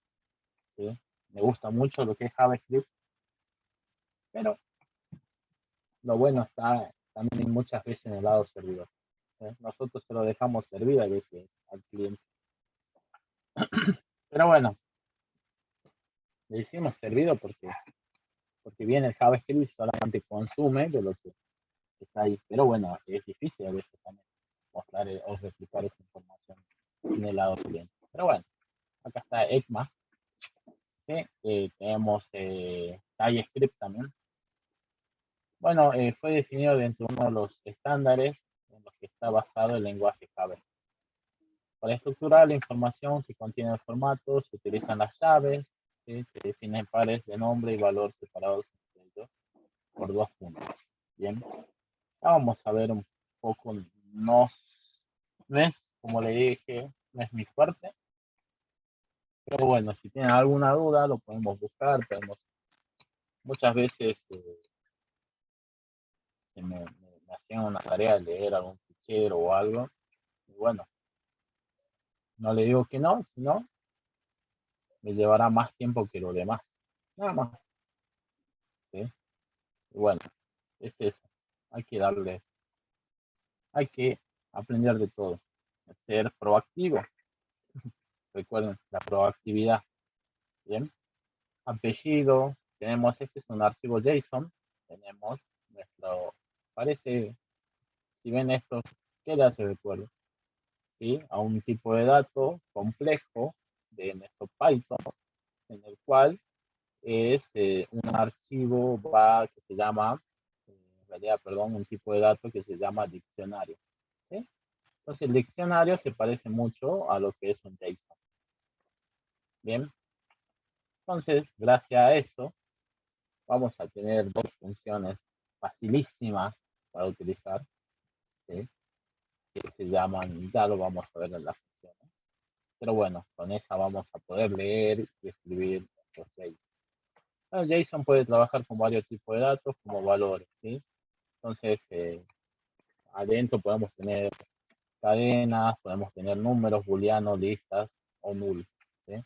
¿sí? Me gusta mucho lo que es JavaScript, pero lo bueno está también muchas veces en el lado servidor, ¿sí? Nosotros se lo dejamos servir a veces al cliente. Pero bueno, le decimos servido porque viene el JavaScript y solamente consume de lo que está ahí. Pero bueno, es difícil a veces también mostrar o replicar esa información en el lado cliente. Pero bueno, acá está ECMA, ¿sí? Tenemos TypeScript también. Bueno, fue definido dentro de uno de los estándares en los que está basado el lenguaje JavaScript. Para estructurar la información que contiene el formato, se utilizan las llaves, ¿sí? Se definen pares de nombre y valor separados entre ellos por 2 puntos. Bien, ya vamos a ver un poco, no, no es, como le dije, no es mi fuerte, pero bueno, si tienen alguna duda lo podemos buscar, muchas veces me hacían una tarea de leer algún fichero o algo, y bueno, no le digo que no, sino me llevará más tiempo que lo demás, nada más, ¿sí? Y bueno, es eso, hay que darle, hay que aprender de todo, ser proactivo, recuerden, la proactividad, ¿bien? Apellido, tenemos, este es un archivo JSON, tenemos nuestro, parece, si ven esto, ¿qué le hace recuerdo? ¿Sí? A un tipo de dato complejo de nuestro Python, en el cual es un archivo que se llama, en realidad, perdón, un tipo de dato que se llama diccionario, ¿sí? Entonces el diccionario se parece mucho a lo que es un JSON. Bien, entonces gracias a esto vamos a tener dos funciones facilísimas para utilizar, ¿sí? Que se llaman, ya lo vamos a ver en las funciones, pero bueno, con esa vamos a poder leer y escribir nuestros JSON. Bueno, JSON puede trabajar con varios tipos de datos como valores, ¿sí? Entonces, adentro podemos tener cadenas, podemos tener números, booleanos, listas o null, ¿sí?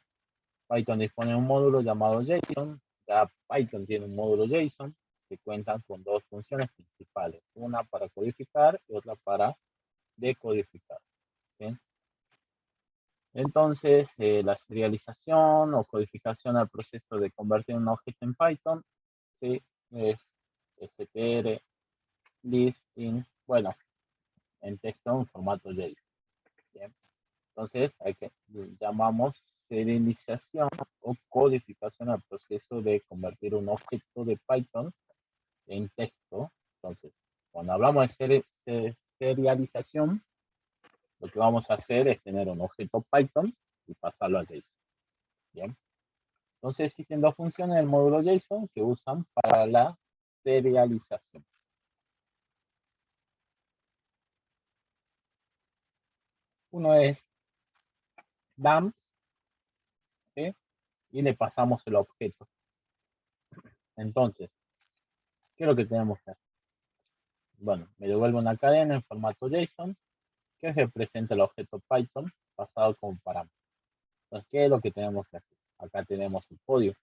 Python dispone de un módulo llamado JSON. Ya Python tiene un módulo JSON que cuentan con dos funciones principales, una para codificar y otra para decodificar, ¿sí? Entonces, la serialización o codificación al proceso de convertir un objeto en Python, ¿sí? Es str, list, in, bueno, en texto en formato JSON. ¿Bien? Entonces, llamamos serialización o codificación al proceso de convertir un objeto de Python en texto. Entonces, cuando hablamos de serialización, lo que vamos a hacer es tener un objeto Python y pasarlo a JSON. Bien. Entonces, existen dos funciones del módulo JSON que usan para la serialización. Uno es dump, ¿sí? Y le pasamos el objeto. Entonces, ¿qué es lo que tenemos que hacer? Bueno, me devuelve una cadena en formato JSON que representa el objeto Python pasado como parámetro. Entonces, ¿qué es lo que tenemos que hacer? Acá tenemos el código,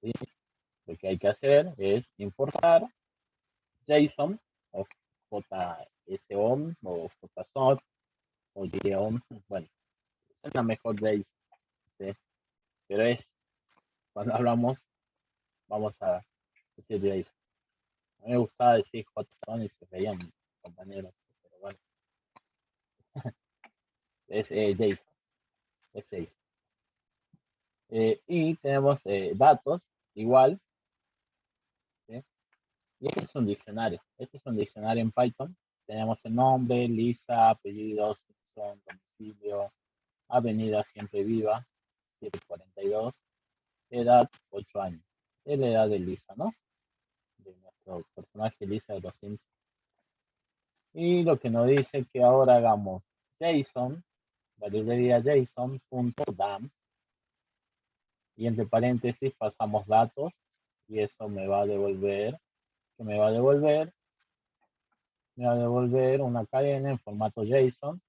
¿sí? Lo que hay que hacer es importar JSON o JSON o JSON o JSON, bueno, es la mejor JSON, ¿sí? Pero es, cuando hablamos, vamos a decir JSON. A mí me gustaba decir JSON y se veían compañeros, pero bueno, es JSON, es JSON. Y tenemos datos igual, ¿sí? Y este es un diccionario. Este es un diccionario en Python. Tenemos el nombre, lista, apellidos, Simpson, domicilio, avenida siempre viva, 742, edad 8 años. es la edad de Lisa, ¿no? De nuestro personaje Lisa de los Sims. Y lo que nos dice que ahora hagamos JSON, la librería JSON.dam, y entre paréntesis pasamos datos, y eso me va a devolver, que me va a devolver una cadena en formato JSON,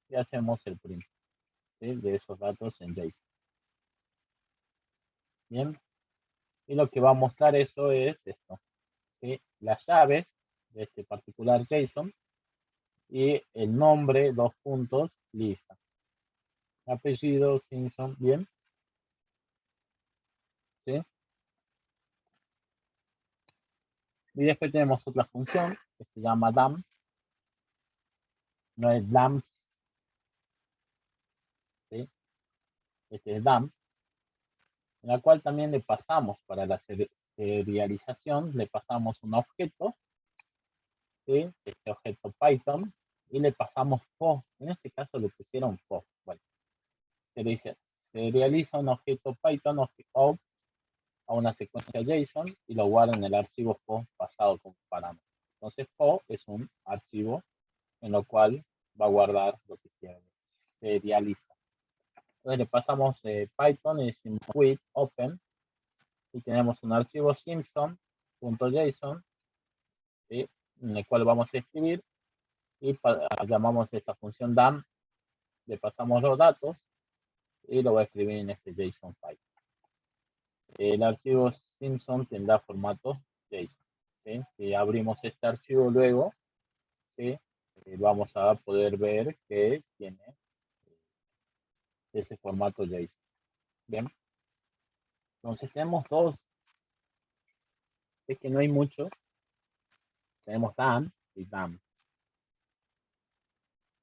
y hacemos el print, ¿sí?, de esos datos en JSON. Bien, y lo que va a mostrar eso es esto, ¿sí?, las llaves de este particular JSON y el nombre, dos puntos, Lisa. Apellido, Simpson, bien, ¿sí? Y después tenemos otra función que se llama dam, no es dams, ¿sí? Este es dam, en la cual también le pasamos para la serialización, le pasamos un objeto, ¿sí?, este objeto Python, y le pasamos fo, en este caso le pusieron fo. Bueno, se dice, serializa un objeto Python of a una secuencia JSON y lo guarda en el archivo fo pasado como parámetro. Entonces fo es un archivo en lo cual va a guardar lo que se serializa. Entonces le pasamos Python y decimos with open y tenemos un archivo simpson.json, ¿sí?, en el cual vamos a escribir y llamamos esta función dam, le pasamos los datos y lo va a escribir en este JSON file. El archivo Simpson tendrá formato JSON, ¿sí? Si abrimos este archivo luego, ¿sí?, vamos a poder ver que tiene ese formato JSON. Bien, entonces tenemos dos, es que no hay mucho, tenemos dam y dam.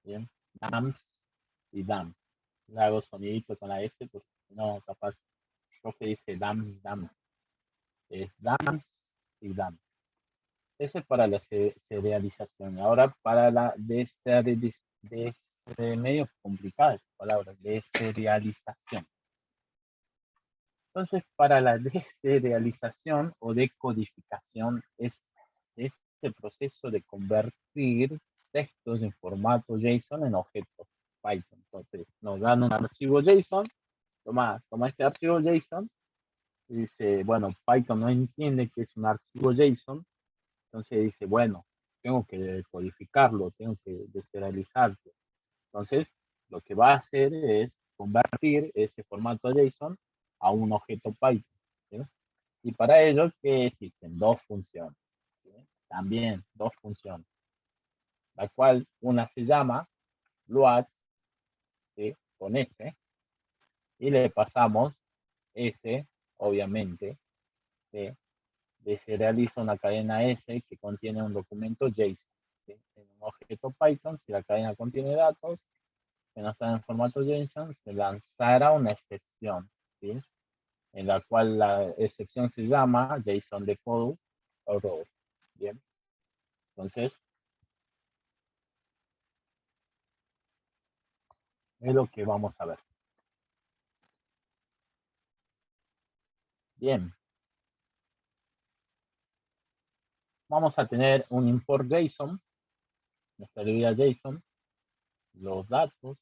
Bien, dams y dam. Le hago sonidito con la S porque no, capaz, creo que dice dam, dam. Es dams y dam. Eso es para la serialización. Ahora para la medio complicada esta palabra, deserialización. Entonces, para la deserialización o decodificación es este proceso de convertir textos en formato JSON en objetos Python. Entonces, nos dan un archivo JSON, toma este archivo JSON y dice, bueno, Python no entiende que es un archivo JSON, entonces dice, bueno, tengo que decodificarlo, tengo que deserializarlo. Entonces, lo que va a hacer es convertir ese formato JSON a un objeto Python, ¿sí? Y para ello, ¿qué existen? Dos funciones, ¿sí? También dos funciones, la cual una se llama load, ¿sí?, con S, y le pasamos S, obviamente, ¿sí?, deserializa una cadena S que contiene un documento JSON, ¿sí?, en un objeto Python. Si la cadena contiene datos que no están en formato JSON, se lanzará una excepción, ¿sí?, en la cual la excepción se llama JSON decode error. Bien, entonces es lo que vamos a ver. Bien, vamos a tener un import JSON, nuestra librería JSON, los datos.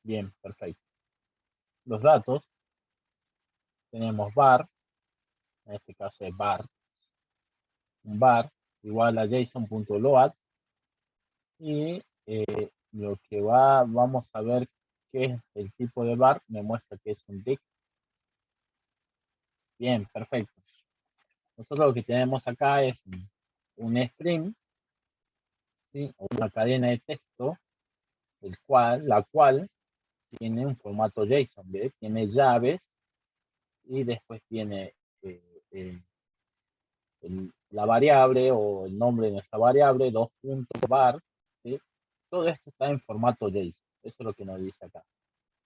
Bien, perfecto. Los datos, tenemos var, en este caso es var, un var igual a json.load, y lo que vamos a ver que es el tipo de var, me muestra que es un dict. Bien, perfecto. Nosotros lo que tenemos acá es un string, ¿sí?, o una cadena de texto, la cual tiene un formato JSON, ¿ve? Tiene llaves y después tiene la variable o el nombre de nuestra variable, dos puntos var, ¿sí? Todo esto está en formato JSON. Eso es lo que nos dice acá.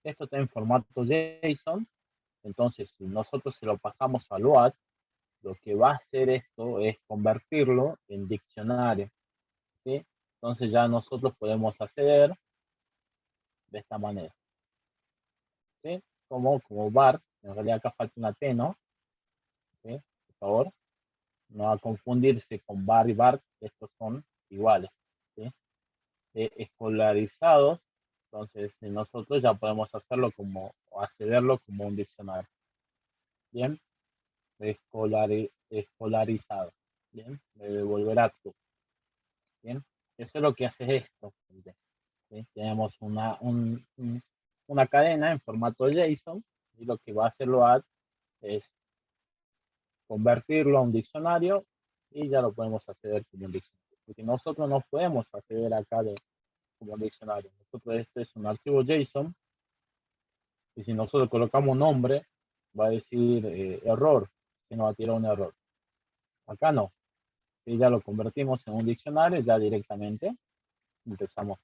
Esto está en formato JSON. Entonces, si nosotros se lo pasamos a load, lo que va a hacer esto es convertirlo en diccionario, ¿sí? Entonces ya nosotros podemos acceder de esta manera. ¿sí? Como bar, en realidad acá falta una T, ¿no? ¿Sí? Por favor, no a confundirse con bar y bar, estos son iguales, ¿sí? Escolarizados, entonces nosotros ya podemos hacerlo como, o accederlo como un diccionario, ¿bien? Escolarizado, ¿bien? Me devolverá tú, ¿bien? Eso es lo que hace esto, ¿sí? Tenemos una cadena en formato JSON y lo que va a hacer Load es convertirlo a un diccionario y ya lo podemos acceder como un diccionario. Porque nosotros no podemos acceder acá como un diccionario. Nosotros esto es un archivo JSON y si nosotros colocamos un nombre va a decir error, que nos va a tirar un error. Acá no. Si ya lo convertimos en un diccionario, ya directamente empezamos.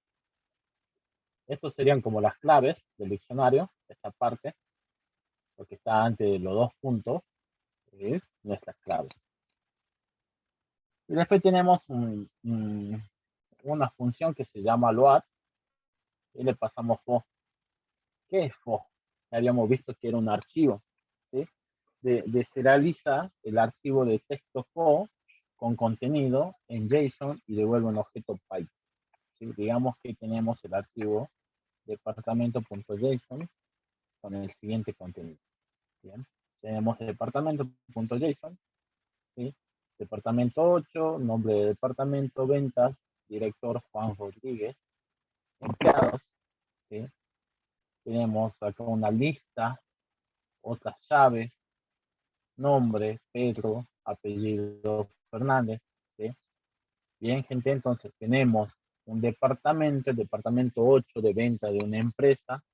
Estos serían como las claves del diccionario, esta parte, lo que está antes de los dos puntos, es nuestras claves. Y después tenemos una función que se llama load y le pasamos fo. ¿Qué es fo? Habíamos visto que era un archivo, ¿sí? Deserializa el archivo de texto fo con contenido en JSON y devuelve un objeto Python. ¿Sí? Digamos que tenemos el archivo departamento.json con el siguiente contenido. Bien. Tenemos departamento.json, ¿sí? Departamento 8, nombre de departamento, ventas, director Juan Rodríguez, empleados, ¿sí? Tenemos acá una lista, otras llaves, nombre, Pedro, apellido Fernández, ¿sí? Bien, gente, entonces tenemos un departamento, el departamento 8 de venta de una empresa,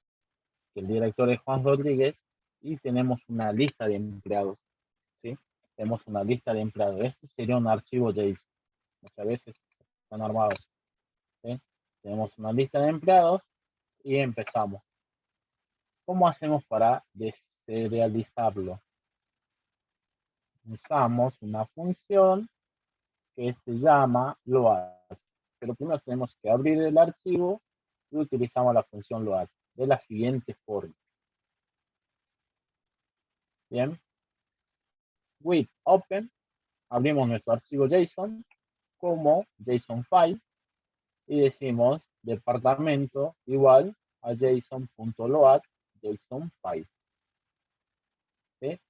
que el director es Juan Rodríguez, y tenemos una lista de empleados, ¿sí? Tenemos una lista de empleados. Este sería un archivo JSON. Muchas veces están armados, ¿sí? Tenemos una lista de empleados y empezamos. ¿Cómo hacemos para deserializarlo? Usamos una función que se llama load. Pero primero tenemos que abrir el archivo y utilizamos la función load de la siguiente forma. Bien. With open, abrimos nuestro archivo JSON como JSON file y decimos departamento igual a json.load JSON file. ¿Sí?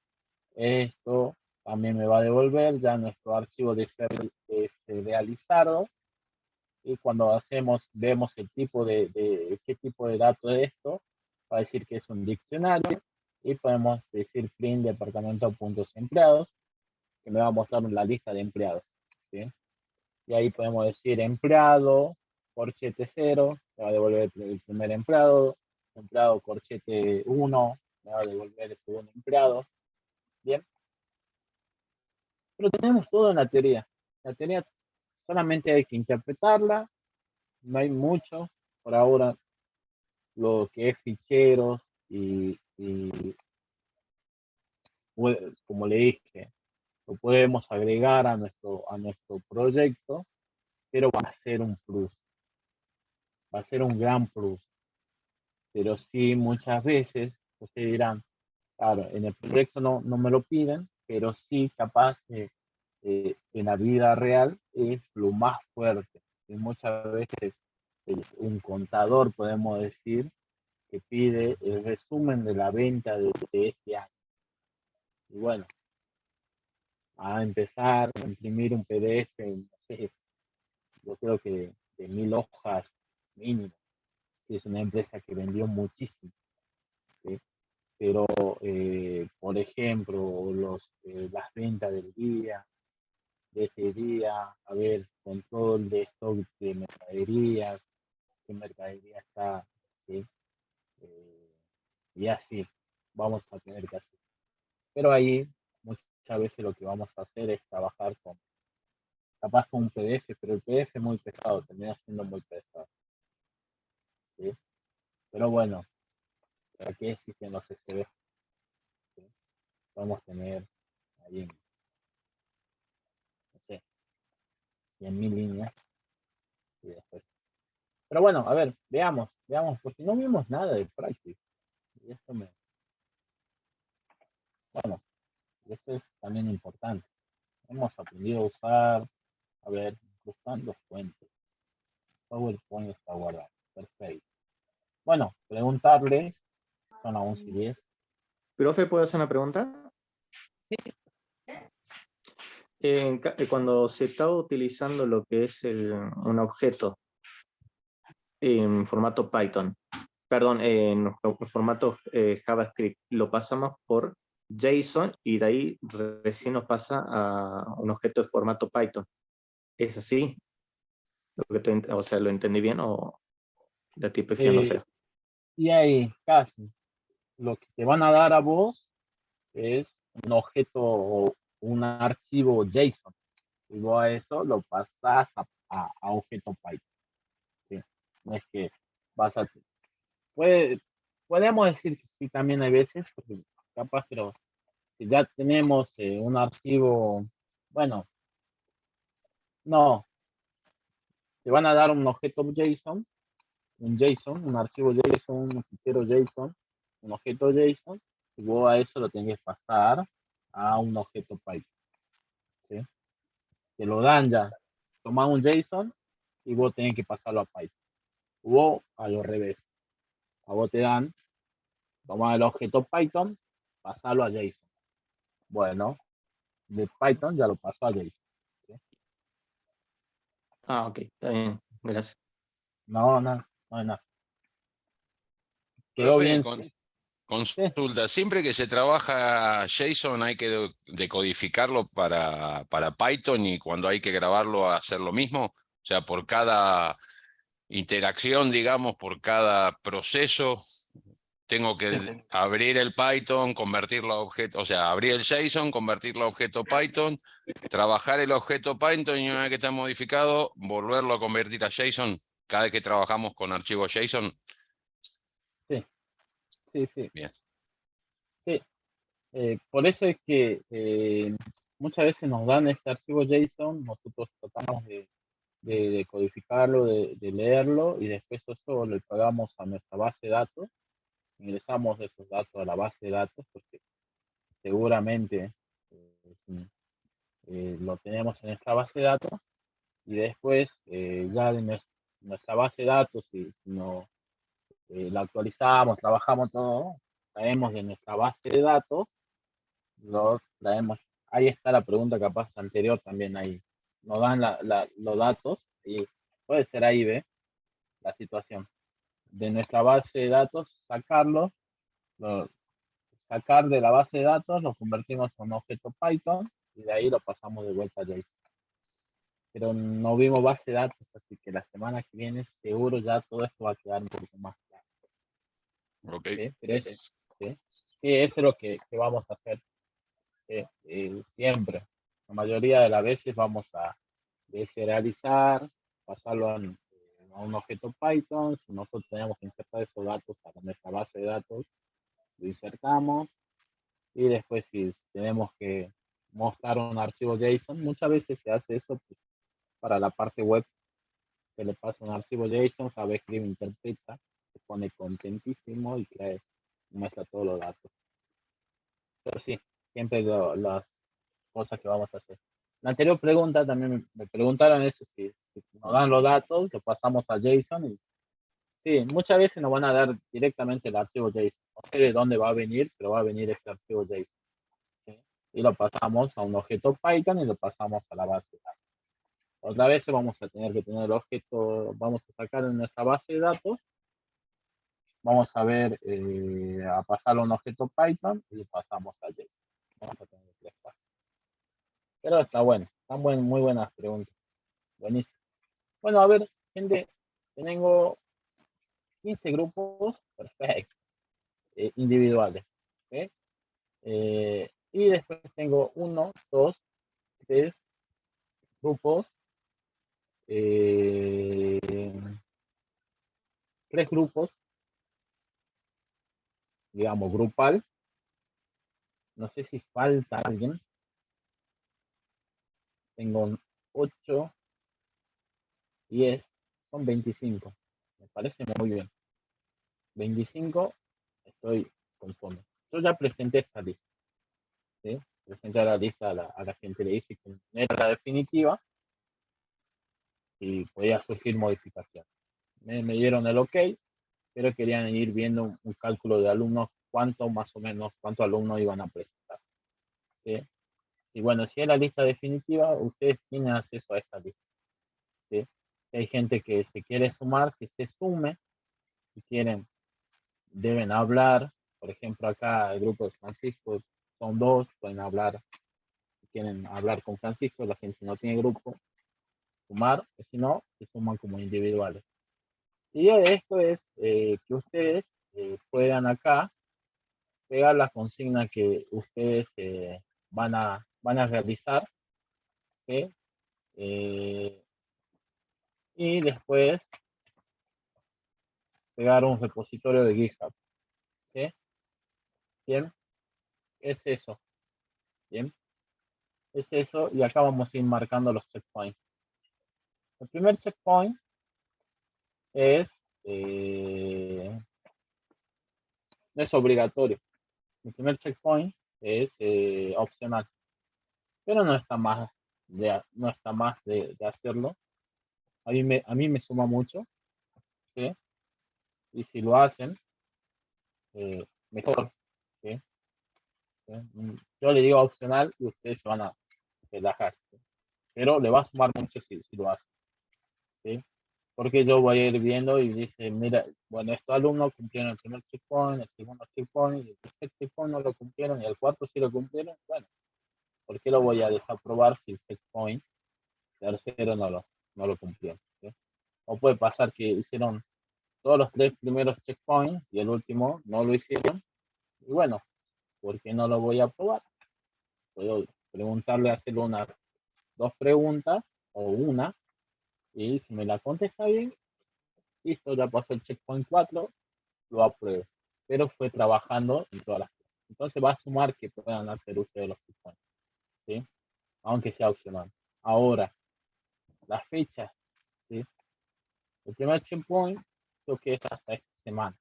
Esto también me va a devolver ya nuestro archivo deserializado y cuando vemos el tipo qué tipo de dato es esto, va a decir que es un diccionario y podemos decir print departamento.empleados que me va a mostrar la lista de empleados, ¿sí? Y ahí podemos decir empleado, corchete 0, me va a devolver el primer empleado corchete 1, me va a devolver el segundo empleado, ¿bien? Pero tenemos todo en la teoría. La teoría solamente hay que interpretarla, no hay mucho. Por ahora, lo que es ficheros y como le dije, lo podemos agregar a nuestro proyecto, pero va a ser un plus, va a ser un gran plus. Pero sí, muchas veces, ustedes dirán, claro, en el proyecto no me lo piden, pero sí, capaz en la vida real es lo más fuerte. Y muchas veces un contador, podemos decir, que pide el resumen de la venta de este año. Y bueno, a empezar a imprimir un PDF, no sé, yo creo que de 1000 hojas mínimo. Si es una empresa que vendió muchísimo, ¿sí? Pero, por ejemplo, las ventas del día, de ese día, a ver, control de stock de mercaderías, qué mercadería está, ¿sí? Y así vamos a tener que hacer. Pero ahí muchas veces lo que vamos a hacer es trabajar capaz con un PDF, pero el PDF es muy pesado, termina siendo muy pesado, ¿sí? Pero bueno, aquí existen los SB, ¿sí? Podemos tener ahí, no sé, 100.000 líneas y después. Pero bueno, a ver, veamos, porque no vimos nada de práctica. Y esto bueno, esto es también importante. Hemos aprendido a usar, a ver, buscando fuentes. PowerPoint está guardado. Perfecto. Bueno, preguntarles, son a 11:10. Profe, ¿puedo hacer una pregunta? Cuando se está utilizando lo que es un objeto en formato Python, perdón, en formato JavaScript, lo pasamos por JSON y de ahí recién nos pasa a un objeto de formato Python. ¿Es así? O sea, ¿lo entendí bien o la estoy pifiando Eh, feo? y ahí, casi, lo que te van a dar a vos es un objeto o un archivo JSON. Y vos a eso lo pasás a objeto Python. ¿Sí? No es que vas a... Podemos decir que sí, también hay veces, porque capaz, pero si ya tenemos un archivo, bueno, no, te van a dar un objeto JSON, un archivo JSON, un fichero JSON, un objeto JSON, y vos a eso lo tenés que pasar a un objeto Python. ¿Sí? Te lo dan ya. Toma un JSON y vos tenés que pasarlo a Python. O a lo revés. A vos te dan, toma el objeto Python, pasarlo a JSON. Bueno, de Python ya lo pasó a JSON. ¿Sí? Ah, ok, está bien, gracias. No, no, no, no. Quedó Profe, bien. Sí. consulta, siempre que se trabaja JSON hay que decodificarlo para Python y cuando hay que grabarlo hacer lo mismo. O sea, por cada interacción, digamos, por cada proceso, tengo que abrir el Python, convertirlo a objeto, o sea, abrir el JSON, convertirlo a objeto Python, trabajar el objeto Python y una vez que está modificado, volverlo a convertir a JSON cada vez que trabajamos con archivos JSON. Sí, sí, sí. Bien. Sí. Por eso es que muchas veces nos dan este archivo JSON, nosotros tratamos de codificarlo, de leerlo y después eso lo pagamos a nuestra base de datos, ingresamos esos datos a la base de datos porque seguramente lo tenemos en nuestra base de datos y después ya de nuestra base de datos, si no la actualizamos, trabajamos todo, traemos de nuestra base de datos, lo traemos, ahí está la pregunta capaz anterior también ahí, nos dan los datos y puede ser ahí, ¿ve? La situación. De nuestra base de datos, sacarlo, sacar de la base de datos, lo convertimos en un objeto Python y de ahí lo pasamos de vuelta a JSON. Pero no vimos base de datos, así que la semana que viene seguro ya todo esto va a quedar un poquito más claro. Ok. ¿Sí? Pero ¿sí? Sí, eso es lo que vamos a hacer siempre. La mayoría de las veces vamos a deserializar, pasarlo a un objeto Python. Si nosotros tenemos que insertar esos datos para nuestra base de datos, lo insertamos. Y después si tenemos que mostrar un archivo JSON, muchas veces se hace eso para la parte web, se le pasa un archivo JSON, JavaScript interpreta, se pone contentísimo y muestra todos los datos. Pero sí, siempre las cosas que vamos a hacer. La anterior pregunta también me preguntaron eso, si nos dan los datos, lo pasamos a JSON y sí, muchas veces nos van a dar directamente el archivo JSON. No sé de dónde va a venir, pero va a venir ese archivo JSON. ¿Sí? Y lo pasamos a un objeto Python y lo pasamos a la base de datos. Otra vez vamos a tener que tener el objeto, vamos a sacar en nuestra base de datos, vamos a ver, a pasarlo a un objeto Python y lo pasamos a JSON. Vamos a tener tres pasos. Pero está bueno, están muy buenas preguntas. Buenísimo. Bueno, a ver, gente, tengo 15 grupos, perfecto, individuales. ¿Okay? Y después tengo 1, 2, 3 grupos, eh, 3 grupos, digamos, grupal. No sé si falta alguien. Tengo 8, 10, son 25. Me parece muy bien. 25, estoy con fondo. Yo ya presenté esta lista, ¿sí? Presenté la lista a la gente, le dije que no era la definitiva y podía surgir modificación. Me dieron el ok, pero querían ir viendo un cálculo de alumnos, más o menos, cuántos alumnos iban a presentar, ¿sí? Y bueno, si es la lista definitiva, ustedes tienen acceso a esta lista, ¿sí? Si hay gente que se quiere sumar, que se sume. Si quieren, deben hablar. Por ejemplo, acá el grupo de Francisco son 2, pueden hablar. Si quieren hablar con Francisco, la gente no tiene grupo, sumar, o si no, se suman como individuales. Y esto es que ustedes puedan acá pegar la consigna que ustedes van a realizar, ¿sí? Y después pegar un repositorio de GitHub, ¿sí? Bien, es eso, bien, es eso, y acá vamos a ir marcando los checkpoints. El primer checkpoint es, no es obligatorio. El primer checkpoint es opcional, pero no está más de hacerlo. A mí me suma mucho, ¿sí? Y si lo hacen, mejor, ¿sí? ¿Sí? Yo le digo opcional y ustedes se van a relajar, ¿sí? Pero le va a sumar mucho si lo hacen, ¿sí? Porque yo voy a ir viendo y dice, mira, bueno, estos alumnos cumplieron el primer checkpoint, el segundo checkpoint, y el tercer checkpoint no lo cumplieron, y el cuarto sí lo cumplieron. Bueno, ¿por qué lo voy a desaprobar si el checkpoint tercero no lo cumplieron? ¿Sí? O puede pasar que hicieron todos los 3 primeros checkpoints y el último no lo hicieron. Y bueno, ¿por qué no lo voy a aprobar? Puedo preguntarle, hacerle 2 preguntas o una, y si me la contesta bien, listo, ya pasó el checkpoint 4, lo apruebo. Pero fue trabajando en todas las cosas. Entonces va a sumar que puedan hacer ustedes los checkpoints, ¿sí? Aunque sea opcional. Ahora, las fechas, ¿sí? El primer checkpoint creo que es hasta esta semana.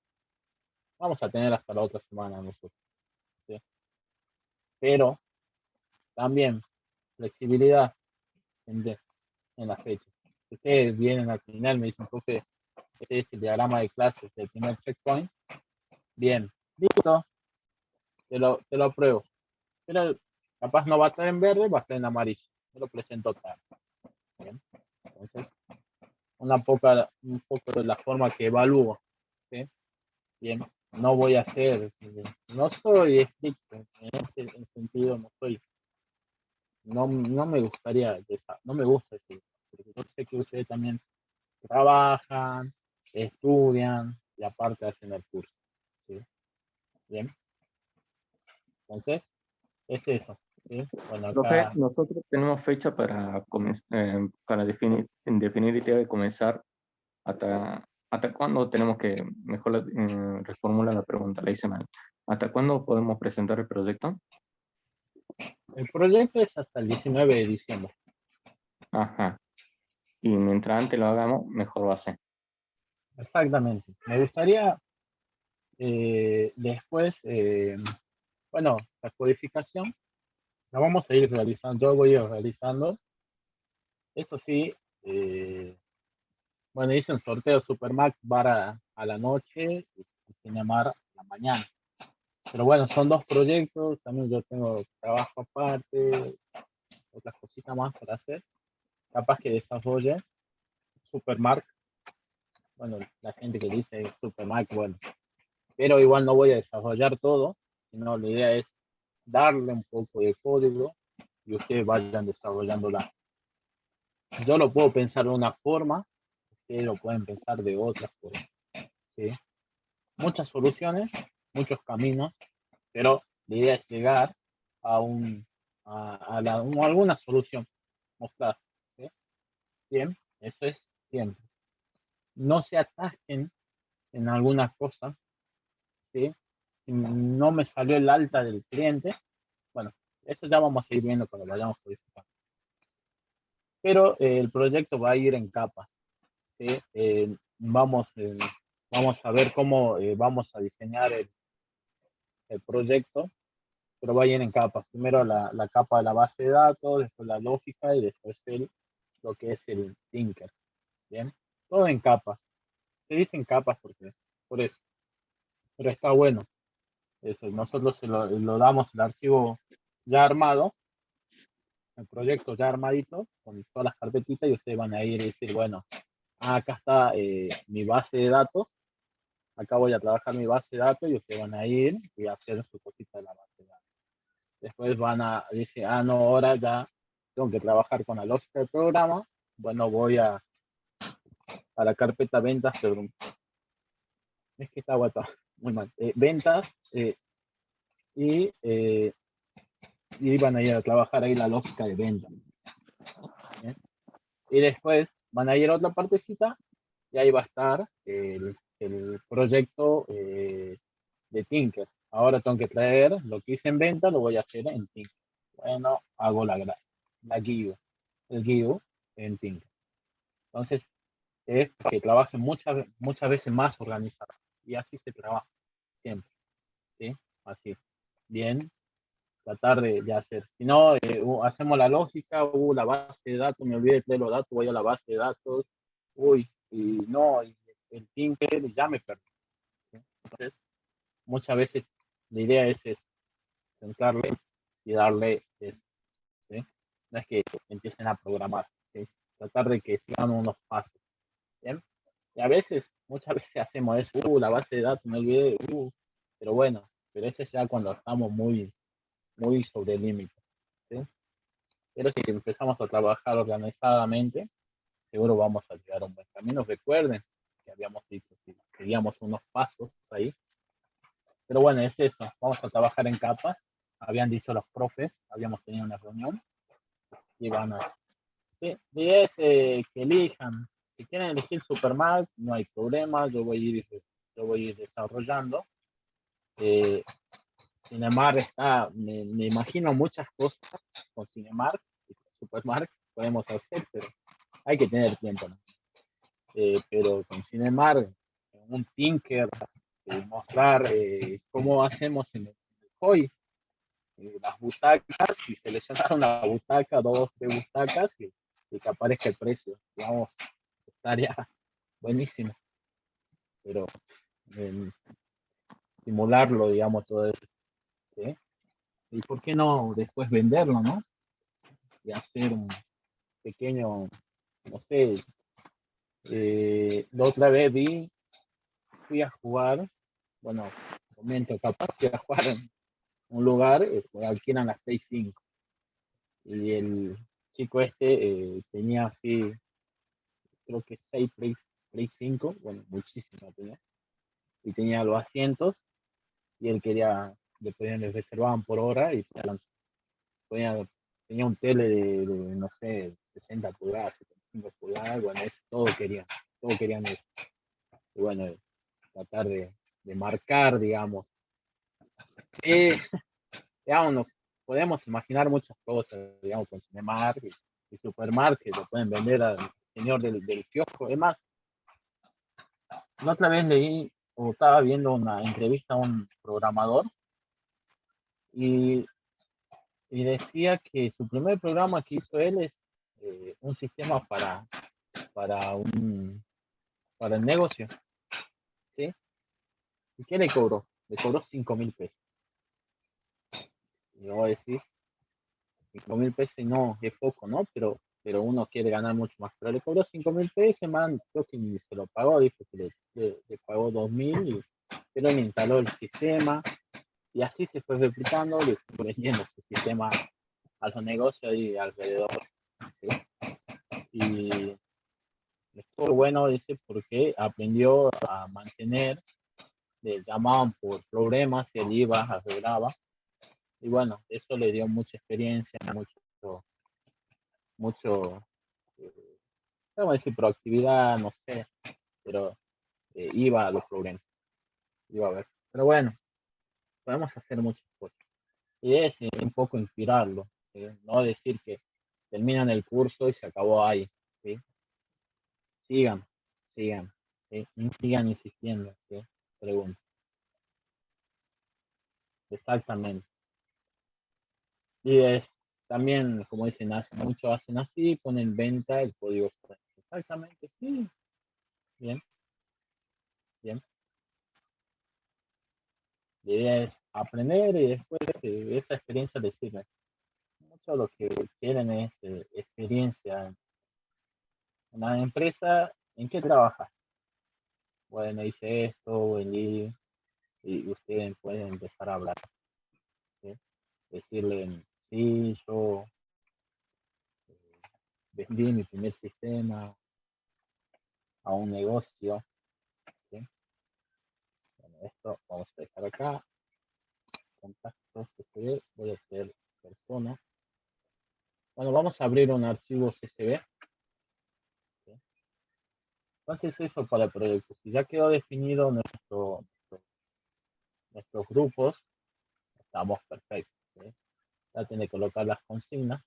Vamos a tener hasta la otra semana nosotros, ¿sí? Pero también flexibilidad en las fechas. Ustedes vienen al final, me dicen, profe, este es el diagrama de clases del primer checkpoint. Bien, listo, te lo apruebo. Pero capaz no va a estar en verde, va a estar en amarillo. Yo lo presento tarde. Bien. Entonces, un poco de la forma que evalúo, ¿sí? Bien, no voy a hacer, no soy estricto en ese sentido, no me gustaría, no me gusta decir, porque yo sé que ustedes también trabajan, estudian y aparte hacen el curso, ¿sí? Bien, entonces, es eso, ¿sí? Bueno, Profe, acá, nosotros tenemos fecha para definir idea de comenzar. ¿Hasta cuándo tenemos que, mejor reformula la pregunta, la hice mal. ¿Hasta cuándo podemos presentar el proyecto? el proyecto es hasta el 19 de diciembre. Ajá. Y mientras antes lo hagamos, mejor va a ser. Exactamente. Me gustaría después, bueno, la codificación la vamos a ir realizando, yo voy a ir realizando. Eso sí, bueno, hice un sorteo Supermax para a la noche y Cinemar a la mañana. Pero bueno, son 2 proyectos, también yo tengo trabajo aparte, otras cositas más para hacer. Capaz que desarrolle Supermark, bueno, la gente que dice Supermark, bueno, pero igual no voy a desarrollar todo, sino la idea es darle un poco de código y ustedes vayan desarrollándola. Yo lo puedo pensar de una forma, ustedes lo pueden pensar de otra forma, ¿sí? Muchas soluciones, muchos caminos, pero la idea es llegar a, alguna solución, mostrar, ¿sí? Bien, eso es siempre. No se atasquen en alguna cosa, ¿sí? Si no me salió el alta del cliente, bueno, eso ya vamos a ir viendo cuando vayamos codificando. Pero el proyecto va a ir en capas, ¿sí? Vamos a ver cómo vamos a diseñar el proyecto, pero va a ir en capas. Primero la capa de la base de datos, después la lógica y después lo que es el Tinker. Bien, todo en capas. Se dicen capas porque, por eso, pero está bueno. Eso, nosotros lo damos el archivo ya armado, el proyecto ya armadito, con todas las carpetitas, y ustedes van a ir y decir, bueno, acá está mi base de datos, acá voy a trabajar mi base de datos, y ustedes van a ir y hacer su cosita de la base de datos. Después van a decir, no, ahora ya tengo que trabajar con la lógica del programa, bueno, voy a la carpeta ventas, pero es que está guapa, muy mal. Ventas, y van a ir a trabajar ahí la lógica de venta. ¿Bien? Y después van a ir a otra partecita y ahí va a estar el proyecto de Tinker. Ahora tengo que traer lo que hice en venta, lo voy a hacer en Tinker. Bueno, hago la guío, el guío en Tinker. Entonces, es que trabaje muchas veces más organizado. Y así se trabaja, siempre. ¿Sí? Así. Bien, tratar de hacer. Si no, hacemos la lógica, la base de datos, me olvidé de traer los datos, voy a la base de datos, y no, y el Tinker ya me perdí. ¿Sí? Entonces, muchas veces la idea es centrarle y darle esto, ¿sí? No es que empiecen a programar, ¿sí? Tratar de que sigan unos pasos, ¿bien? Y a veces, muchas veces hacemos eso, la base de datos, me olvidé, pero bueno, pero ese es ya cuando estamos muy sobre el límite, ¿sí? Pero si empezamos a trabajar organizadamente, seguro vamos a llegar a un buen camino. Recuerden que habíamos dicho, si seguíamos unos pasos ahí. Pero bueno, es eso, vamos a trabajar en capas. Habían dicho los profes, habíamos tenido una reunión, y van a... Sí, y es que elijan. Si quieren elegir Superman, no hay problema, yo voy a ir desarrollando. Cinemark me imagino muchas cosas con Cinemark y con Supermark podemos hacer, pero hay que tener tiempo, ¿no? Pero con Cinemark, un Tinker, mostrar cómo hacemos en el hoy, las butacas, y seleccionar una butaca, 2, 3 butacas, y que aparezca el precio, digamos, estaría buenísimo, pero simularlo, digamos, todo eso, ¿sí? Y por qué no después venderlo, ¿no? Y hacer un pequeño, no sé, la otra vez fui a jugar, bueno, comento, capaz fui a jugar en un lugar, alquilan las Play 5, y el chico tenía así, creo que 6 Play 5, bueno, muchísimo tenía, y tenía los asientos, y él quería, le reservaban por hora, y podía, tenía un tele de, no sé, 60 pulgadas, 75 pulgadas, bueno, todos querían eso. Y bueno, tratar de marcar, digamos. Digamos, podemos imaginar muchas cosas, digamos, con Cinemark y Supermarket, que lo pueden vender al señor del kiosco. Es más, la otra vez leí o estaba viendo una entrevista a un programador, y decía que su primer programa que hizo él es un sistema para para el negocio, ¿sí? ¿Y qué le cobró? Le cobró 5.000 pesos. Y vos decís, 5.000 pesos no, es poco, ¿no? Pero uno quiere ganar mucho más. Pero le cobró 5.000 pesos, man, creo que ni se lo pagó, dijo que le pagó 2.000, pero le instaló el sistema, y así se fue replicando, le fue vendiendo su sistema a los negocios ahí alrededor, ¿sí? Y estuvo bueno ese porque aprendió a mantener, le llamaban por problemas y él iba, arreglaba, y bueno, eso le dio mucha experiencia, mucho, vamos a decir, proactividad, no sé, pero iba a los problemas, iba a ver. Pero bueno, podemos hacer muchas cosas. Y es un poco inspirarlo, ¿sí? No decir que terminan el curso y se acabó ahí, ¿sí? Sigan, sigan, ¿sí? Sigan insistiendo, ¿sí? Pregunto. Exactamente. Y es también, como dicen, muchos hacen así, ponen venta el código fuente. Exactamente, sí. Bien, bien. La idea es aprender y después esa experiencia les sirve. Mucho lo que quieren es experiencia en la empresa. ¿En qué trabaja? Bueno, hice esto, vendí, y ustedes pueden empezar a hablar. ¿Sí? Decirle, sí, yo vendí mi primer sistema a un negocio. ¿Sí? Bueno, esto vamos a dejar acá. Contactos CSV, voy a hacer persona. Bueno, vamos a abrir un archivo CSV. ¿Sí? Entonces eso para el proyecto. Si ya quedó definido nuestros grupos, estamos perfectos. ¿Sí? Ya tiene que colocar las consignas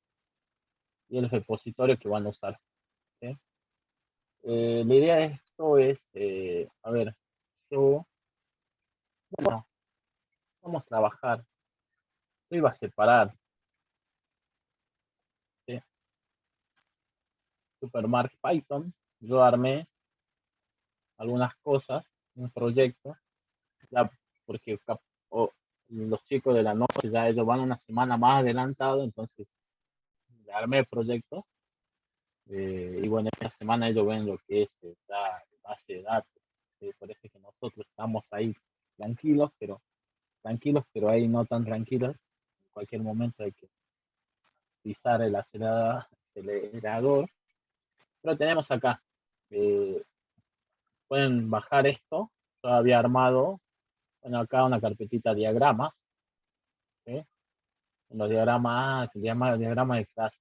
y el repositorio que van a usar. ¿Sí? La idea de esto es, a ver, bueno, vamos a trabajar. Yo iba a separar, ¿sí? Supermark Python. Yo armé algunas cosas, un proyecto, ya porque los chicos de la noche ya ellos van una semana más adelantado, entonces le armé el proyecto. Y bueno, esta semana ellos ven lo que es la base de datos. Parece que nosotros estamos ahí tranquilos, pero ahí no tan tranquilos. En cualquier momento hay que pisar el acelerador. Pero tenemos acá, eh, pueden bajar esto, todavía armado. Bueno, acá una carpetita diagramas. ¿Sí? En los diagrama de clase.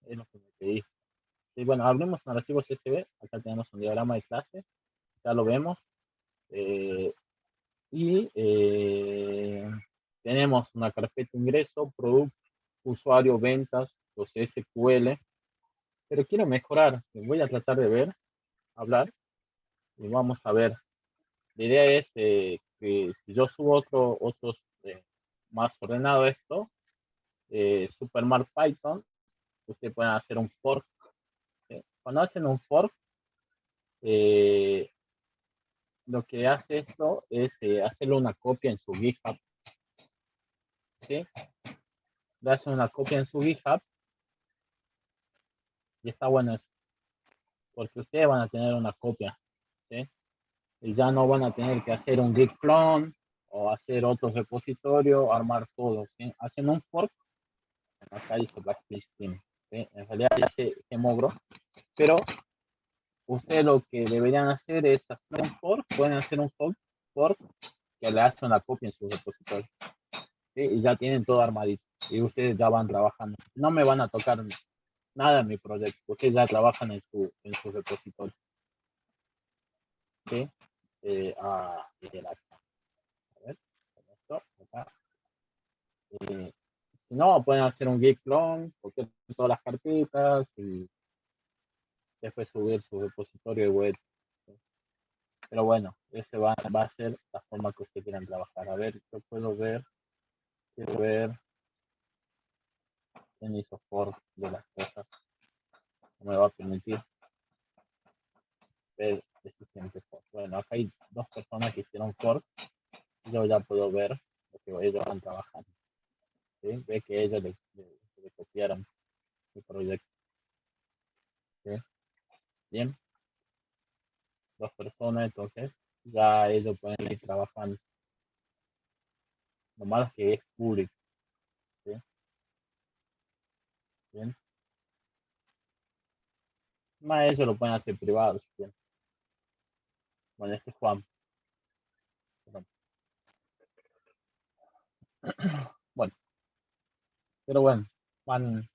Es lo que me pedí. Sí, bueno, abrimos un archivo CSV. Acá tenemos un diagrama de clase. Ya lo vemos. Eh, y tenemos una carpeta ingreso, producto, usuario, ventas, los SQL. Pero quiero mejorar. Voy a tratar de hablar y vamos a ver. La idea es que si yo subo otros más ordenado esto, Supermark Python, ustedes pueden hacer un fork. ¿Sí? Cuando hacen un fork, eh, lo que hace esto es hacerle una copia en su GitHub. ¿Sí? Le hacen una copia en su GitHub y está bueno eso, porque ustedes van a tener una copia. ¿Sí? Y ya no van a tener que hacer un git clone o hacer otro repositorio, armar todo. ¿Sí? Hacen un fork. Acá dice Backslash Team. ¿Sí? En realidad dice Gemogro, pero ustedes lo que deberían hacer es hacer un fork, pueden hacer un fork que le hace una copia en su repositorio. ¿Sí? Y ya tienen todo armadito. Y ustedes ya van trabajando. No me van a tocar nada en mi proyecto. Ustedes ya trabajan en su repositorio. ¿Sí? A ver, con esto, acá. Si no, pueden hacer un git clone, copiar todas las carpetas y después subir su repositorio de web. Pero bueno, ese va a ser la forma que ustedes quieran trabajar. A ver, yo quiero ver quién hizo fork de las cosas. No me va a permitir ver ese siguiente fork. Bueno, acá hay 2 personas que hicieron fork. Yo ya puedo ver lo que ellos van trabajando. ¿Sí? Ve que ellos le copiaron el proyecto. ¿Sí? Bien, 2 personas, entonces ya ellos pueden ir trabajando. Lo malo es que es público. ¿Sí? Bien. Más ellos lo pueden hacer privado si quieren. Bueno, este es Juan. Bueno, pero bueno, van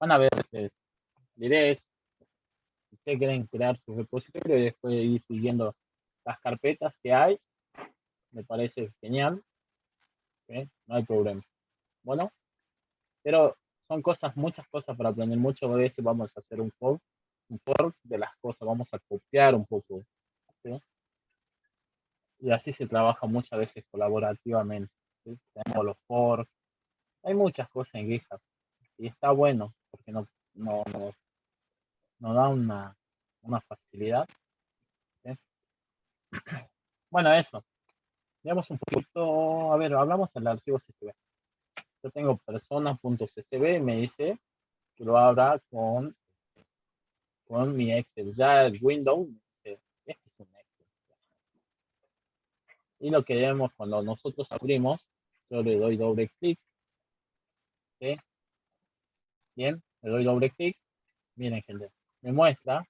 a ver ustedes. La idea es, si ustedes quieren crear su repositorio y después ir siguiendo las carpetas que hay, me parece genial. ¿Sí? No hay problema. Bueno, pero son muchas cosas para aprender. Muchas veces vamos a hacer un fork de las cosas, vamos a copiar un poco. ¿Sí? Y así se trabaja muchas veces colaborativamente. ¿sí? Tenemos los forks, hay muchas cosas en GitHub y está bueno porque nos da una facilidad. ¿Sí? Bueno, eso. Veamos un poquito, a ver, hablamos del archivo CSV. Yo tengo persona.csv y me dice que lo abra con mi Excel. Ya el Windows me dice, este es un Excel. Y lo que vemos cuando nosotros abrimos, yo le doy doble clic. ¿Sí? Bien, le doy doble clic. Miren, gente, me muestra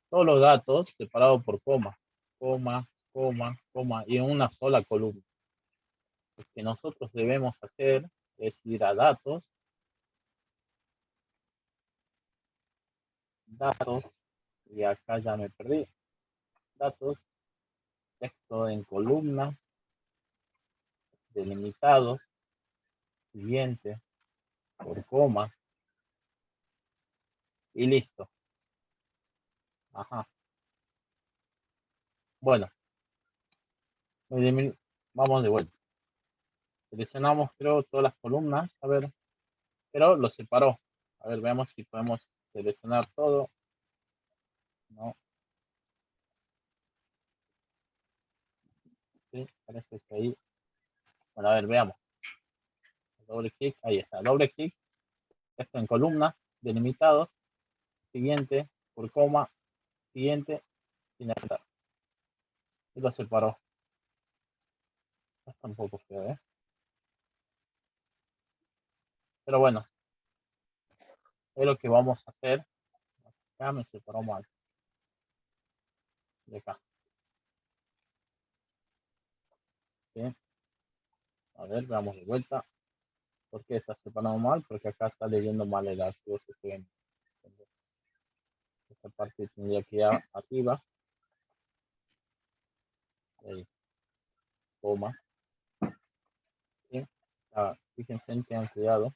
todos los datos separados por coma, coma, coma, coma, y en una sola columna. Lo que nosotros debemos hacer es ir a datos, y acá ya me perdí, datos, texto en columna, delimitados, siguiente, por coma, y listo. Ajá. Bueno, vamos de vuelta. Seleccionamos, creo, todas las columnas, a ver, pero lo separó. A ver, veamos si podemos seleccionar todo. No. Sí, parece que ahí. Bueno, a ver, veamos. Doble clic, ahí está. Doble clic, esto en columnas, delimitados, siguiente, por coma, siguiente, sin estar. Y lo separó. Está un poco feo, ¿eh? Pero bueno, es lo que vamos a hacer. Acá me separó mal. De acá. ¿Sí? A ver, veamos de vuelta. ¿Por qué está separado mal? Porque acá está leyendo mal el archivo CSV. Esta parte tendría que ir arriba. Ahí, coma. ¿Sí? Fíjense, tengan cuidado.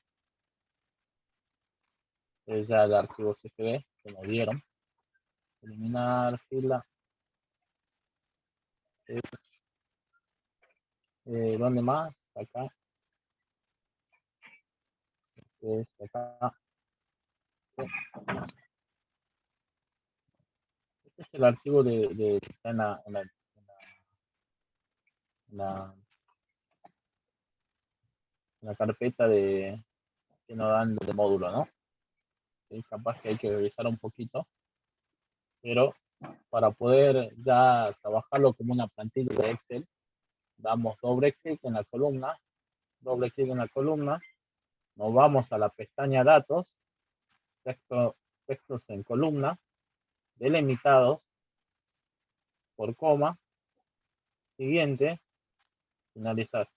Es ya el archivo CSV que nos dieron. Eliminar fila. ¿Dónde más? Acá. Acá. Sí. Este es el archivo de está en la carpeta que nos dan de módulo, ¿no? ¿Sí? Capaz que hay que revisar un poquito, pero para poder ya trabajarlo como una plantilla de Excel, damos doble clic en la columna, nos vamos a la pestaña datos, textos en columna, delimitados, por coma, siguiente, finalizar.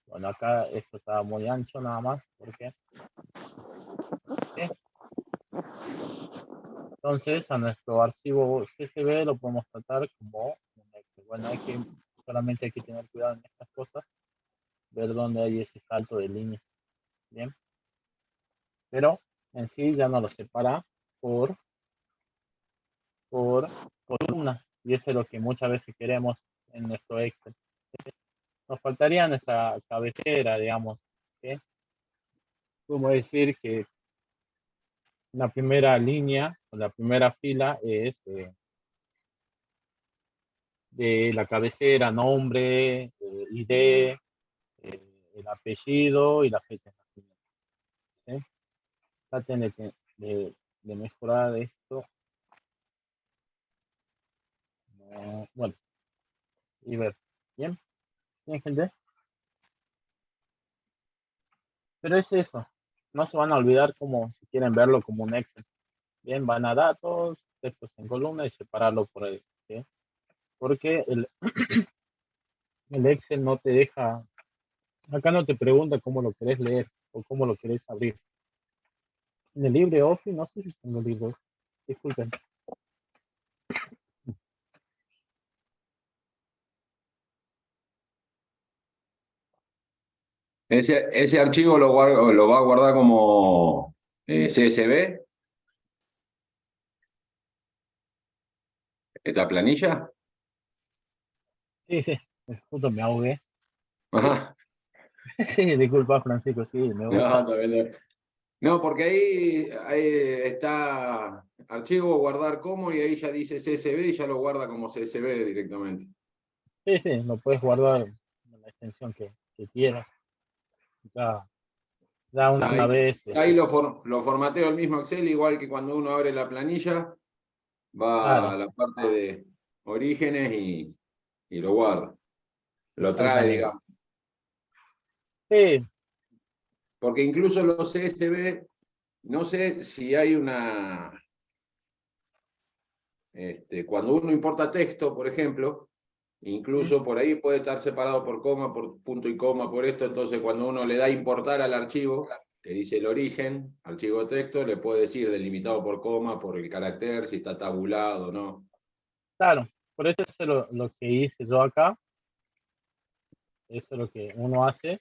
Bueno, acá esto estaba muy ancho nada más, porque ¿sí? Entonces a nuestro archivo CSV lo podemos tratar como un Excel. Bueno, solamente hay que tener cuidado en estas cosas, ver dónde hay ese salto de línea. Bien, pero en sí ya no lo separa por columnas, y eso es lo que muchas veces queremos en nuestro Excel. Nos faltaría nuestra cabecera, digamos, ¿sí? Como decir que la primera línea o la primera fila es de la cabecera, nombre, ID, el apellido y la fecha de nacimiento. ¿Sí? Traten de mejorar esto. Bueno, y ver. Bien, bien, gente. Pero es eso. No se van a olvidar como si quieren verlo como un Excel. Bien, van a datos, textos en columna y separarlo por ahí. ¿Sí? Porque el Excel no te deja, acá no te pregunta cómo lo querés leer o cómo lo querés abrir. En el LibreOffice, no sé si tengo LibreOffice. Disculpen. Ese archivo lo va a guardar como CSV, esta planilla. Sí, justo me ahogué. Ajá. Sí, disculpa, Francisco, sí, me No, gusta. está bien. No, porque ahí está archivo, guardar como, y ahí ya dice CSV y ya lo guarda como CSV directamente. Sí, sí, lo puedes guardar en la extensión que quieras. Ya, ya Ya una ahí, vez, ahí lo formateo el mismo Excel, igual que cuando uno abre la planilla, va a claro, la parte de orígenes y lo guarda. Lo trae, exactamente. digamos. Sí, Porque incluso los CSV, no sé si hay una. Cuando uno importa texto, por ejemplo, incluso por ahí puede estar separado por coma, por punto y coma, por esto. Entonces, cuando uno le da a importar al archivo, que dice el origen, archivo de texto, le puede decir delimitado por coma, por el carácter, si está tabulado o no. claro. Por eso es lo que hice yo acá. Eso es lo que uno hace.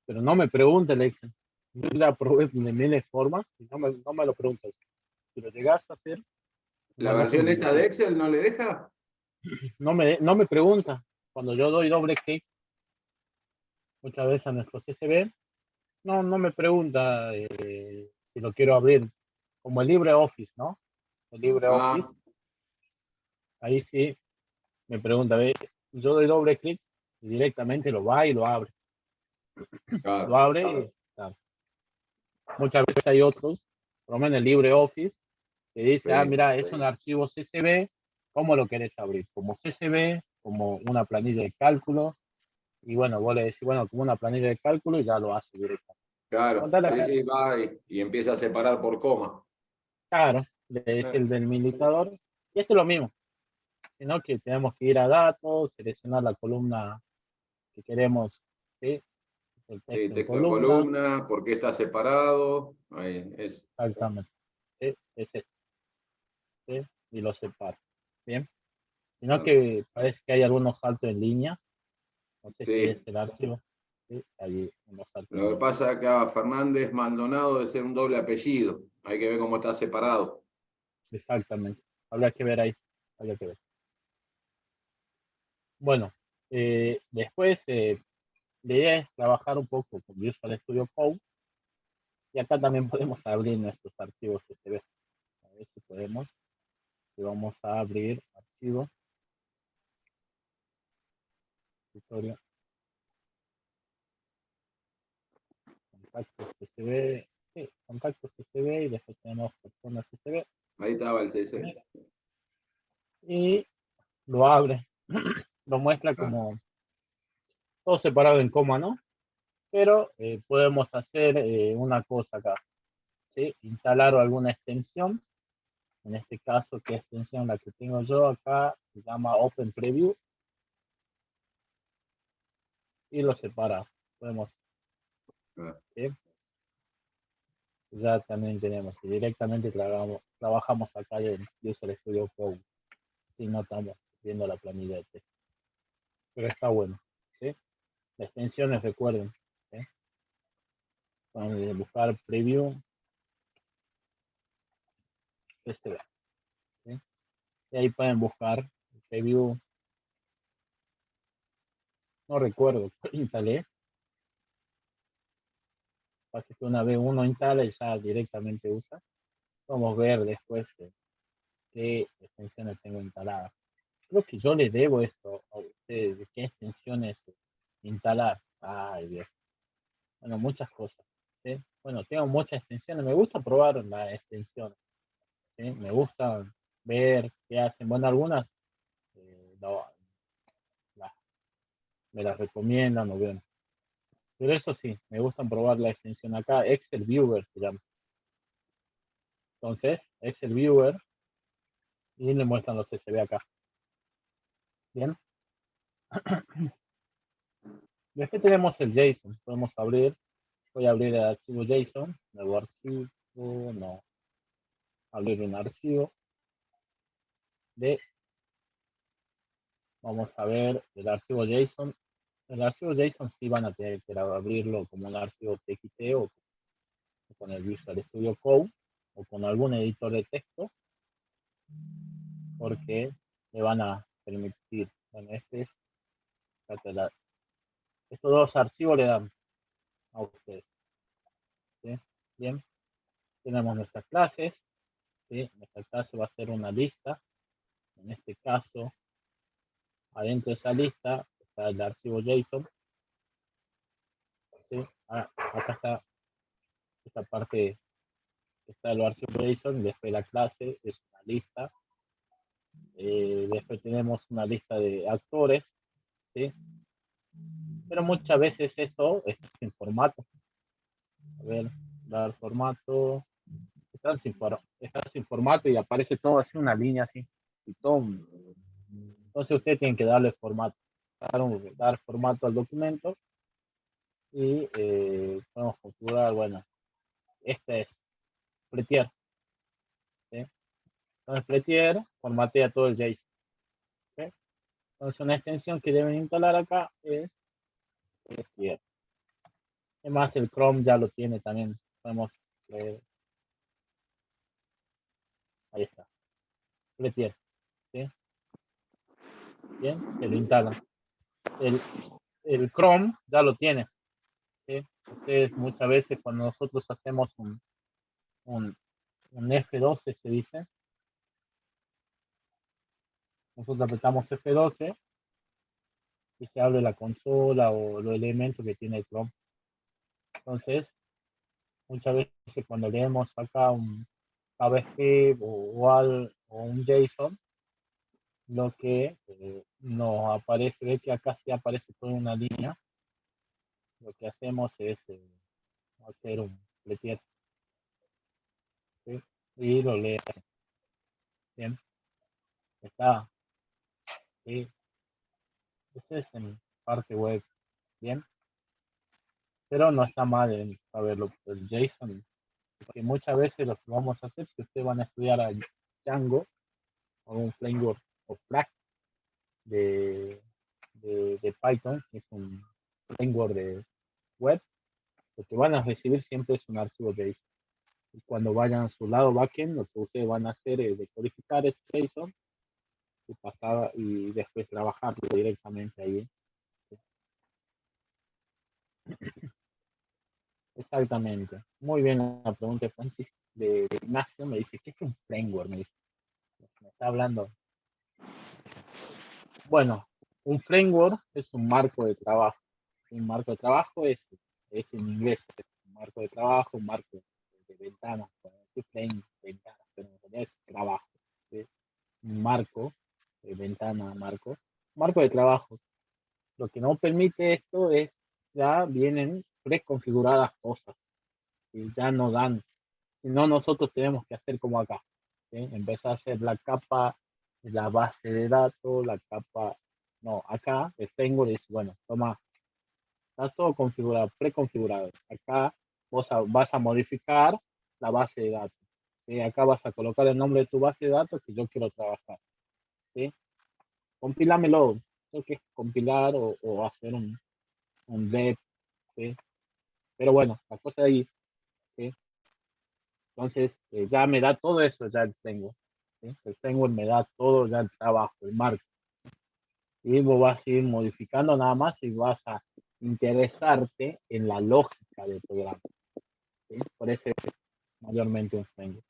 Pero no me pregunte el Excel. Yo la probé de miles de formas y no me lo preguntes. Si lo llegaste a hacer, ¿La mandas un versión esta video. de Excel no le deja? No me pregunta. Cuando yo doy doble clic muchas veces a nuestro CSV, no me pregunta si lo quiero abrir. Como el LibreOffice, ¿no? El LibreOffice, Ah, ahí sí me pregunta, ve, yo doy doble clic y directamente lo va y lo abre. Lo claro. abre y claro. Muchas veces hay otros, por lo menos el LibreOffice, que dice, ah, Sí, mira, es un archivo CSV, ¿cómo lo querés abrir? Como CSV, como una planilla de cálculo, y bueno, vos le decís, bueno, como una planilla de cálculo y ya lo hace directamente. claro. Contale Sí, acá, sí, va y empieza a separar por coma. claro, le decís el delimitador, y esto es lo mismo, sino que tenemos que ir a datos, seleccionar la columna que queremos, ¿sí? El Sí, texto en texto en columna, columna, por qué está separado. Ahí es. exactamente, ¿sí? Es este, ¿sí? Y lo separo, ¿bien? Sino que parece que hay algunos saltos en líneas, no sé si es Sí, el archivo, ¿sí? Hay unos saltos en lo que líneas. pasa acá, Fernández Maldonado, de ser un doble apellido. Hay que ver cómo está separado. Exactamente, habría que ver ahí, habría que ver. Bueno, después la idea es trabajar un poco con Visual Studio Code y acá también podemos abrir nuestros archivos CSV. A ver si podemos, y vamos a abrir archivo, escritorio, contactos CSV, sí, contactos CSV y después tenemos personas CSV Ahí estaba el CC. y lo abre, lo muestra Ah, como todo separado en coma, ¿no? Pero podemos hacer una cosa acá, ¿sí? Instalar alguna extensión, en este caso, ¿qué extensión la que tengo yo acá? Se llama Open Preview y lo separa. Podemos, ah, ¿sí? Ya también tenemos que directamente trabajamos acá en Visual Studio Code y no estamos viendo la planilla de texto. Pero está bueno, ¿sí? Las extensiones, recuerden, ¿sí? Pueden buscar Preview, este, ¿sí? Y ahí pueden buscar Preview, no recuerdo, instalé. Pasa que una vez uno instala y ya directamente usa. Vamos a ver después qué extensiones tengo instaladas. Creo que yo le debo esto a ustedes, de qué extensiones instalar. Ay, Dios. Bueno, muchas cosas. ¿Sí? Bueno, tengo muchas extensiones. Me gusta probar las extensiones. ¿Sí? Me gusta ver qué hacen. Bueno, algunas la- me las recomiendan o bien. Pero eso sí, me gustan probar la extensión acá. Excel Viewer se llama. Entonces, Excel Viewer y le muestran los CSV acá. Bien. Después tenemos el JSON. Podemos abrir. Voy a abrir el archivo JSON. Nuevo archivo. No. Abrir un archivo de. Vamos a ver el archivo JSON. El archivo JSON sí van a tener que abrirlo como un archivo TXT o con el Visual Studio Code o con algún editor de texto porque le van a permitir. Bueno, este es Estos dos archivos le dan a ustedes. ¿Sí? Bien, tenemos nuestras clases. ¿Sí? Nuestra clase va a ser una lista. En este caso, adentro de esa lista está el archivo JSON. ¿Sí? Acá está esta parte, está el archivo JSON. Después la clase es una lista. Después tenemos una lista de actores. ¿Sí? Pero muchas veces esto está sin formato. A ver, dar formato. Está sin formato y aparece todo así, una línea así. Y todo. Entonces usted tiene que darle formato. Dar formato al documento y podemos configurar, bueno, este es Prettier. ¿Sí? Entonces Prettier formatea todo el JSON. ¿Sí? Entonces una extensión que deben instalar acá es Prettier. Además el Chrome ya lo tiene también. Podemos, ahí está. Prettier. ¿Sí? Bien, se lo instalan. El Chrome ya lo tiene. ¿Sí? Ustedes muchas veces cuando nosotros hacemos un F12 se dice, nosotros apretamos F12 y se abre la consola o los elementos que tiene el Chrome. Entonces, muchas veces cuando leemos acá un JavaScript o un JSON, lo que nos aparece, ve que acá sí aparece toda una línea. Lo que hacemos es hacer un Prettier, ¿sí? Y lo lee. Bien, está. ¿Sí? Ese es en parte web. Bien, pero no está mal en saberlo el JSON, porque muchas veces lo que vamos a hacer, si ustedes van a estudiar a Django o un framework o Flask de Python, que es un framework de web, lo que van a recibir siempre es un archivo JSON. Y cuando vayan a su lado backend, lo que ustedes van a hacer es decodificar ese JSON y después trabajarlo directamente ahí. Exactamente. Muy bien la pregunta de Francis de Ignacio. Me dice, ¿qué es un framework? Me dice, me está hablando. Bueno, un framework es un marco de trabajo. Un marco de trabajo es en inglés, es un marco de trabajo, un marco de ventanas. Ventanas, pero en realidad es trabajo. ¿Sí? Un marco, ventana, marco de trabajo. Lo que no permite esto es, ya vienen preconfiguradas cosas. ¿Sí? Ya no dan. Si no, nosotros tenemos que hacer como acá. ¿Sí? Empezar a hacer la capa, la base de datos, la capa. No, acá el framework es, bueno, toma, está todo configurado, preconfigurado. Acá vas a modificar la base de datos. ¿Sí? Acá vas a colocar el nombre de tu base de datos que yo quiero trabajar. ¿Sí? Compílamelo. Tengo que compilar o hacer un dev. ¿Sí? Pero bueno, la cosa de ahí. ¿Sí? Entonces, ya me da todo eso, ya tengo. ¿Sí? El framework me da todo ya el trabajo, el marco. Y vos vas a ir modificando nada más y vas a interesarte en la lógica del programa. ¿Sí? Por eso es mayormente un framework.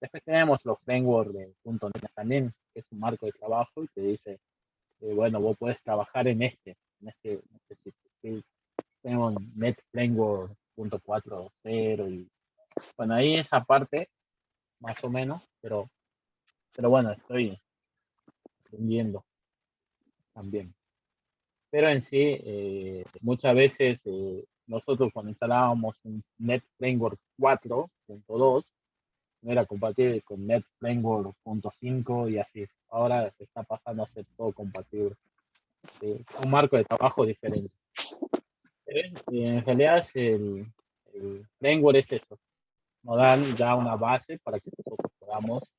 Después tenemos los frameworks de .NET también, que es un marco de trabajo y te dice, bueno, vos puedes trabajar en este sitio. ¿Sí? Tenemos Net Framework 4.0 y bueno, ahí esa parte, más o menos, pero bueno, estoy aprendiendo también. Pero en sí, muchas veces nosotros cuando instalábamos un Net Framework 4.2, no era compatible con Net Framework 5 y así. Ahora está pasando a ser todo compatible. Un marco de trabajo diferente. En realidad el framework es eso. Nos dan ya una base para que nosotros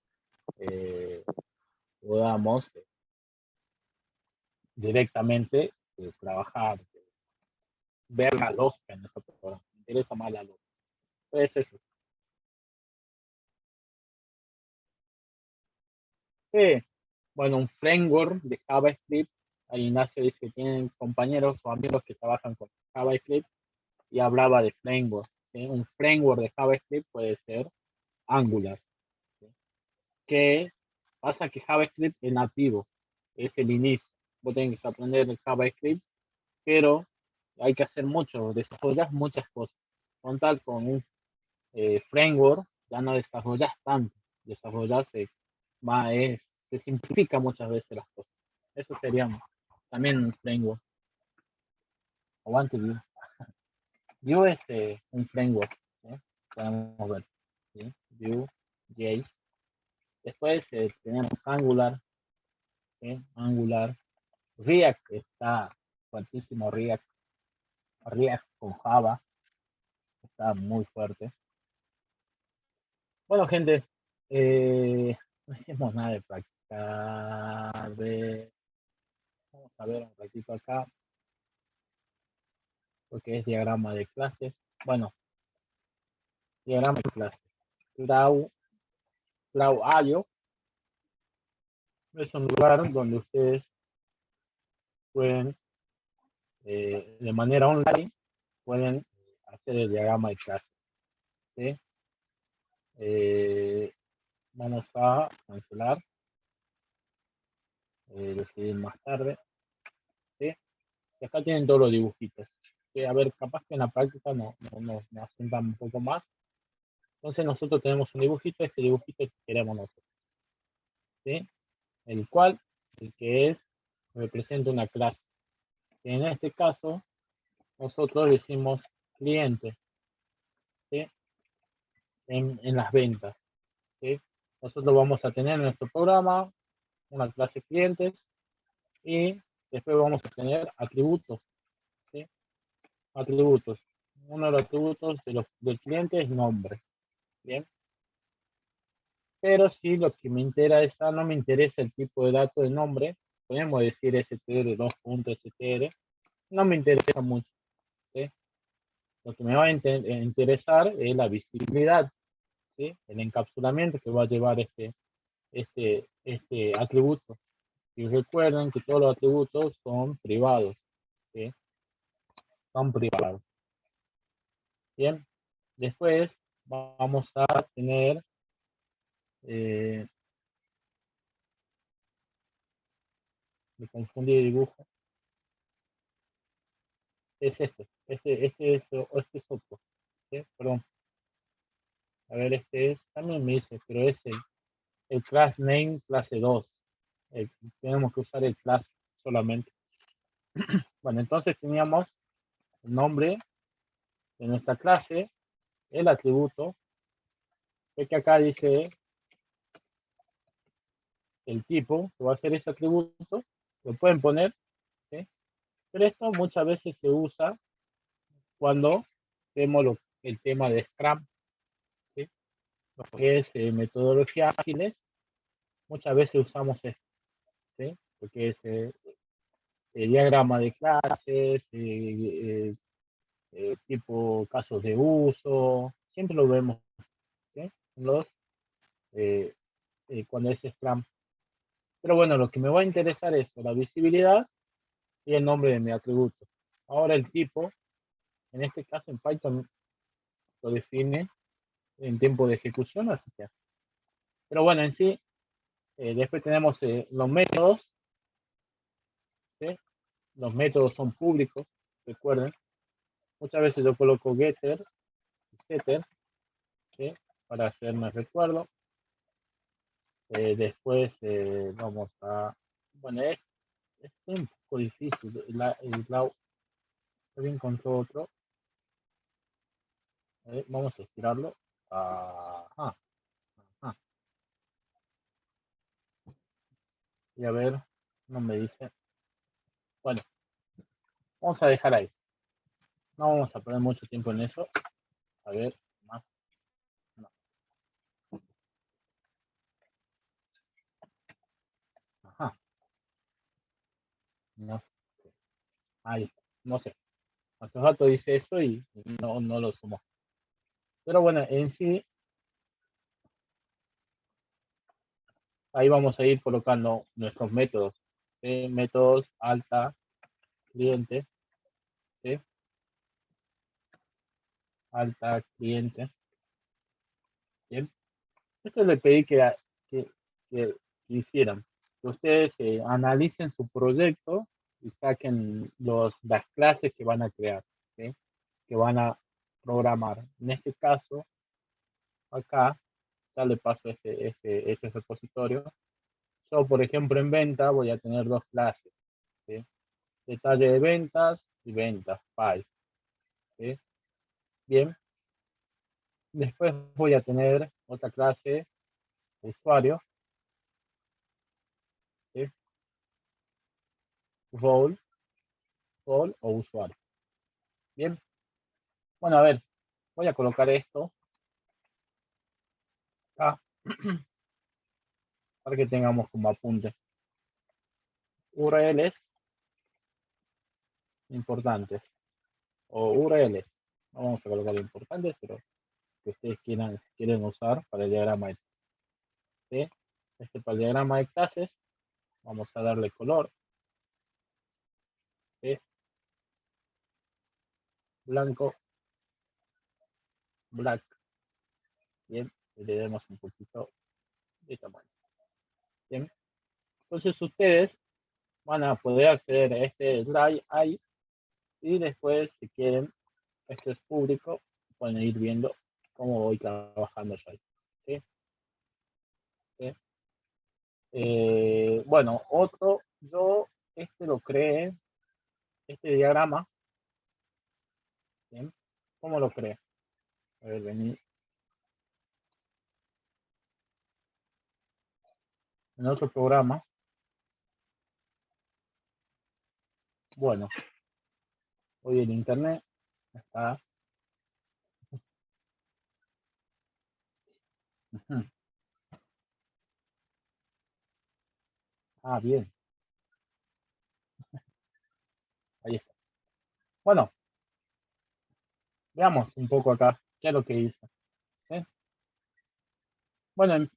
eh, podamos directamente trabajar, ver la lógica en nuestro programa. Me interesa más la lógica. Entonces, eso. Sí. Bueno, un framework de JavaScript ahí Ignacio dice que tienen compañeros o amigos que trabajan con JavaScript y hablaba de framework. ¿Sí? Un framework de JavaScript puede ser Angular. ¿Sí? Que pasa que JavaScript es nativo, es el inicio. Vos tenés que aprender el JavaScript, pero hay que hacer mucho, desarrollar muchas cosas. Contar con un framework, ya no desarrollas tanto, desarrollas más, se simplifica muchas veces las cosas. Eso sería también un framework. Aguante Vue. Vue es un framework, ¿sí? Podemos ver, ¿sí? Vue, JS. Después tenemos Angular, ¿sí? Angular. React está fuertísimo, React con Java está muy fuerte. Bueno, gente, no hicimos nada de practicar. Vamos a ver un ratito acá, porque es diagrama de clases. Bueno, diagrama de clases. Cloud.io es un lugar donde ustedes pueden, de manera online, pueden hacer el diagrama de clases. ¿Sí? Vamos a cancelar, decidir más tarde. ¿Sí? Y acá tienen todos los dibujitos. ¿Sí? A ver, capaz que en la práctica nos asientan un poco más. Entonces nosotros tenemos un dibujito, este dibujito que queremos nosotros. ¿Sí? El que representa una clase. En este caso, nosotros decimos cliente, ¿sí? En las ventas. ¿Sí? Nosotros vamos a tener en nuestro programa una clase clientes y después vamos a tener atributos. ¿Sí? Atributos. Uno de los atributos del cliente es nombre. Bien. Pero si lo que me interesa, no me interesa el tipo de dato de nombre, podemos decir str, 2.str, no me interesa mucho. ¿Sí? Lo que me va a interesar es la visibilidad, ¿sí? El encapsulamiento que va a llevar este atributo. Y recuerden que todos los atributos son privados, ¿sí? Son privados. Bien, después vamos a tener me confundí de dibujo. Es este es otro. ¿Sí? Perdón. A ver, este es, también me dice, pero es el class name clase 2. Tenemos que usar el class solamente. Bueno, entonces teníamos el nombre de nuestra clase, el atributo, que acá dice el tipo, que va a ser ese atributo, lo pueden poner, ¿sí? Pero esto muchas veces se usa cuando vemos el tema de Scrum, ¿sí? Lo que es metodologías ágiles, muchas veces usamos esto, ¿sí? Porque es diagrama de clases, tipo casos de uso, siempre lo vemos, ¿sí? Cuando es Scrum. Pero bueno, lo que me va a interesar es la visibilidad y el nombre de mi atributo. Ahora el tipo, en este caso en Python lo define en tiempo de ejecución, así que. Pero bueno, en sí, después tenemos los métodos, ¿sí? Los métodos son públicos, recuerden. Muchas veces yo coloco getter, setter, ¿sí? Para hacerme recuerdo. Después vamos a, bueno, es un poco difícil, también encontró otro. Vamos a estirarlo. Ajá, ajá. Y a ver, no me dice. Bueno, vamos a dejar ahí. No vamos a poner mucho tiempo en eso. A ver, más. No. Ajá. No sé. Ahí, no sé. Hace rato dice eso y no lo sumó. Pero bueno, en sí, ahí vamos a ir colocando nuestros métodos, métodos alta cliente, ¿sí? Alta cliente, ¿bien? Esto le pedí que, que hicieran, que ustedes analicen su proyecto y saquen las clases que van a crear, ¿sí? Que van a programar. En este caso, acá, ya le paso este repositorio. Yo, por ejemplo, en venta voy a tener dos clases, ¿sí? Detalle de ventas y ventas, file, ¿sí? Bien. Después voy a tener otra clase, usuario, ¿sí? Role o usuario. Bien. Bueno, a ver, voy a colocar esto acá para que tengamos como apunte. URLs importantes o URLs. No vamos a colocar importantes, pero que ustedes quieren usar para el diagrama de clases. ¿Sí? Para el diagrama de clases vamos a darle color. ¿Sí? Blanco, black. Bien, le demos un poquito de tamaño. Bien. Entonces ustedes van a poder acceder a este drive ahí y después, si quieren, esto es público, pueden ir viendo cómo voy trabajando yo ahí. ¿Sí? ¿Sí? Bueno, yo lo creé, este diagrama, ¿bien? ¿Cómo lo creé? A ver, vení. En otro programa. Bueno, hoy en internet está. Ujú. Ah, bien, ahí está. Bueno, veamos un poco acá qué es lo que hice. ¿Sí? Bueno,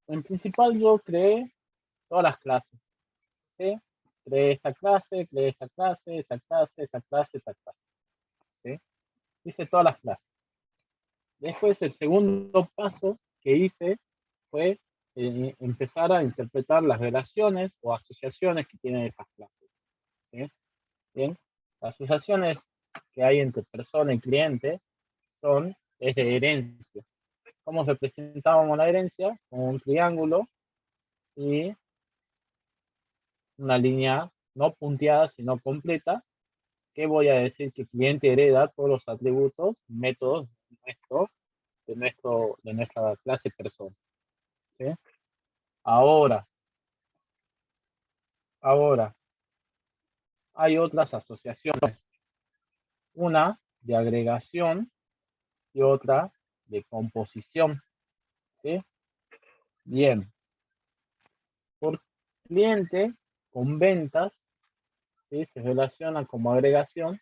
en principal yo creé todas las clases. ¿Sí? Creé esta clase, creé esta clase, esta clase, esta clase, esta clase. ¿Sí? Hice todas las clases. Después el segundo paso que hice fue empezar a interpretar las relaciones o asociaciones que tienen esas clases. ¿Sí? Bien, las asociaciones que hay entre persona y cliente es de herencia. ¿Cómo representábamos la herencia? Con un triángulo y una línea no punteada, sino completa, que voy a decir que el cliente hereda todos los atributos, métodos de nuestra clase persona. ¿Sí? Ahora, hay otras asociaciones, una de agregación y otra de composición. ¿Sí? Bien, por cliente con ventas, ¿sí? Se relaciona como agregación,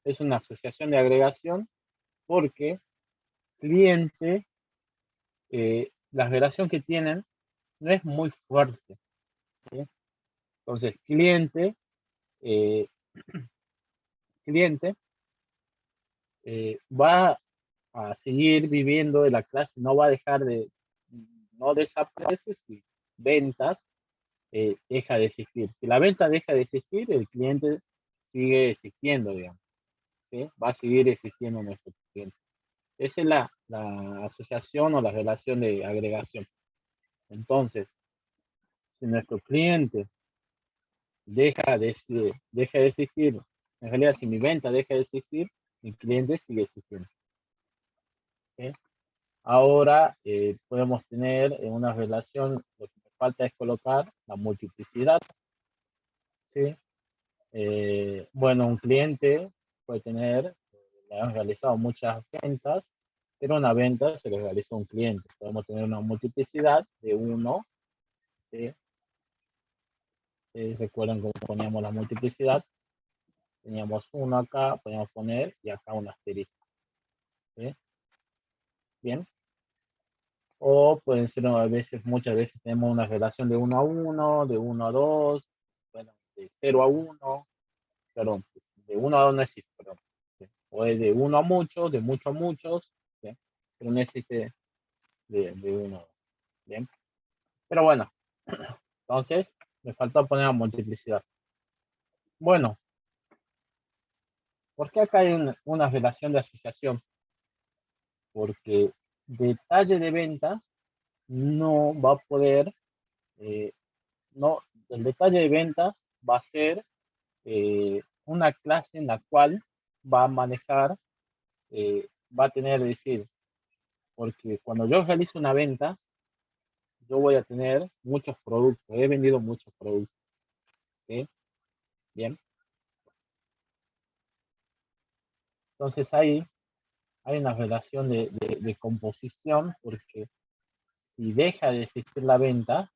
es una asociación de agregación porque cliente, la relación que tienen no es muy fuerte. ¿Sí? Entonces, cliente va a seguir viviendo de la clase, no va a dejar no desaparece si ventas deja de existir. Si la venta deja de existir, el cliente sigue existiendo, digamos. ¿Sí? Va a seguir existiendo nuestro cliente. Esa es la asociación o la relación de agregación. Entonces, si nuestro cliente deja de existir, en realidad si mi venta deja de existir, mi cliente sigue existiendo. ¿Sí? Ahora podemos tener una relación, lo que me falta es colocar la multiplicidad. ¿Sí? Bueno, un cliente puede tener, le han realizado muchas ventas, pero una venta se le realizó a un cliente. Podemos tener una multiplicidad de 1. ¿Sí? Recuerdan cómo poníamos la multiplicidad. Teníamos 1 acá, podíamos poner y acá un asterisco. ¿Sí? Bien. O pueden ser a veces, muchas veces tenemos una relación de 1 a 1, de 1 a 2, de 0 a 1, perdón, de 1 a 2 no existe, perdón. ¿Sí? O es de 1 a muchos, de muchos a muchos, ¿sí? Pero no existe de 1 a 2. Bien. Pero bueno, entonces me faltó poner la multiplicidad. Bueno, ¿por qué acá hay una relación de asociación? Porque detalle de ventas no va a poder, no, el detalle de ventas va a ser una clase en la cual va a manejar, va a tener, decir, porque cuando yo realizo una venta, yo voy a tener muchos productos, he vendido muchos productos, ¿sí? Bien. Entonces ahí hay una relación de composición, porque si deja de existir la venta,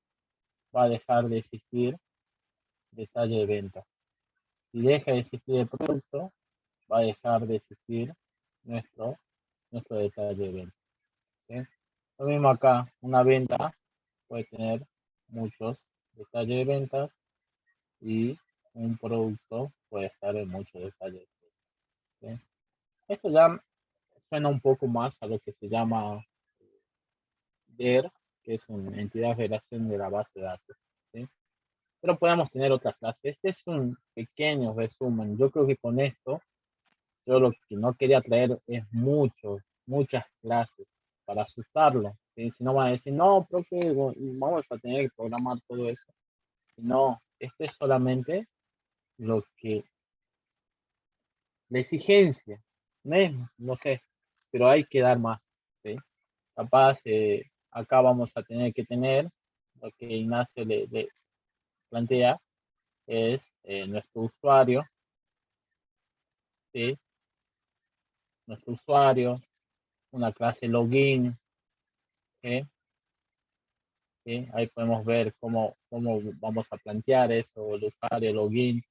va a dejar de existir detalle de venta. Si deja de existir el producto, va a dejar de existir nuestro detalle de venta. ¿Sí? Lo mismo acá, una venta puede tener muchos detalles de ventas y un producto puede estar en muchos detalles. ¿Sí? Esto ya suena un poco más a lo que se llama DER, que es una entidad de relación de la base de datos. ¿Sí? Pero podemos tener otras clases. Este es un pequeño resumen. Yo creo que con esto, yo lo que no quería traer es muchas clases para asustarlo. ¿Sí? Si no van a decir, no, profe, vamos a tener que programar todo eso. No, este es solamente lo que, la exigencia, no sé, pero hay que dar más. ¿Sí? Capaz, acá vamos a tener que tener lo que Ignacio le plantea, es nuestro usuario, ¿sí? Nuestro usuario, una clase login, ¿sí? ¿Sí? Ahí podemos ver cómo vamos a plantear eso, el usuario, login,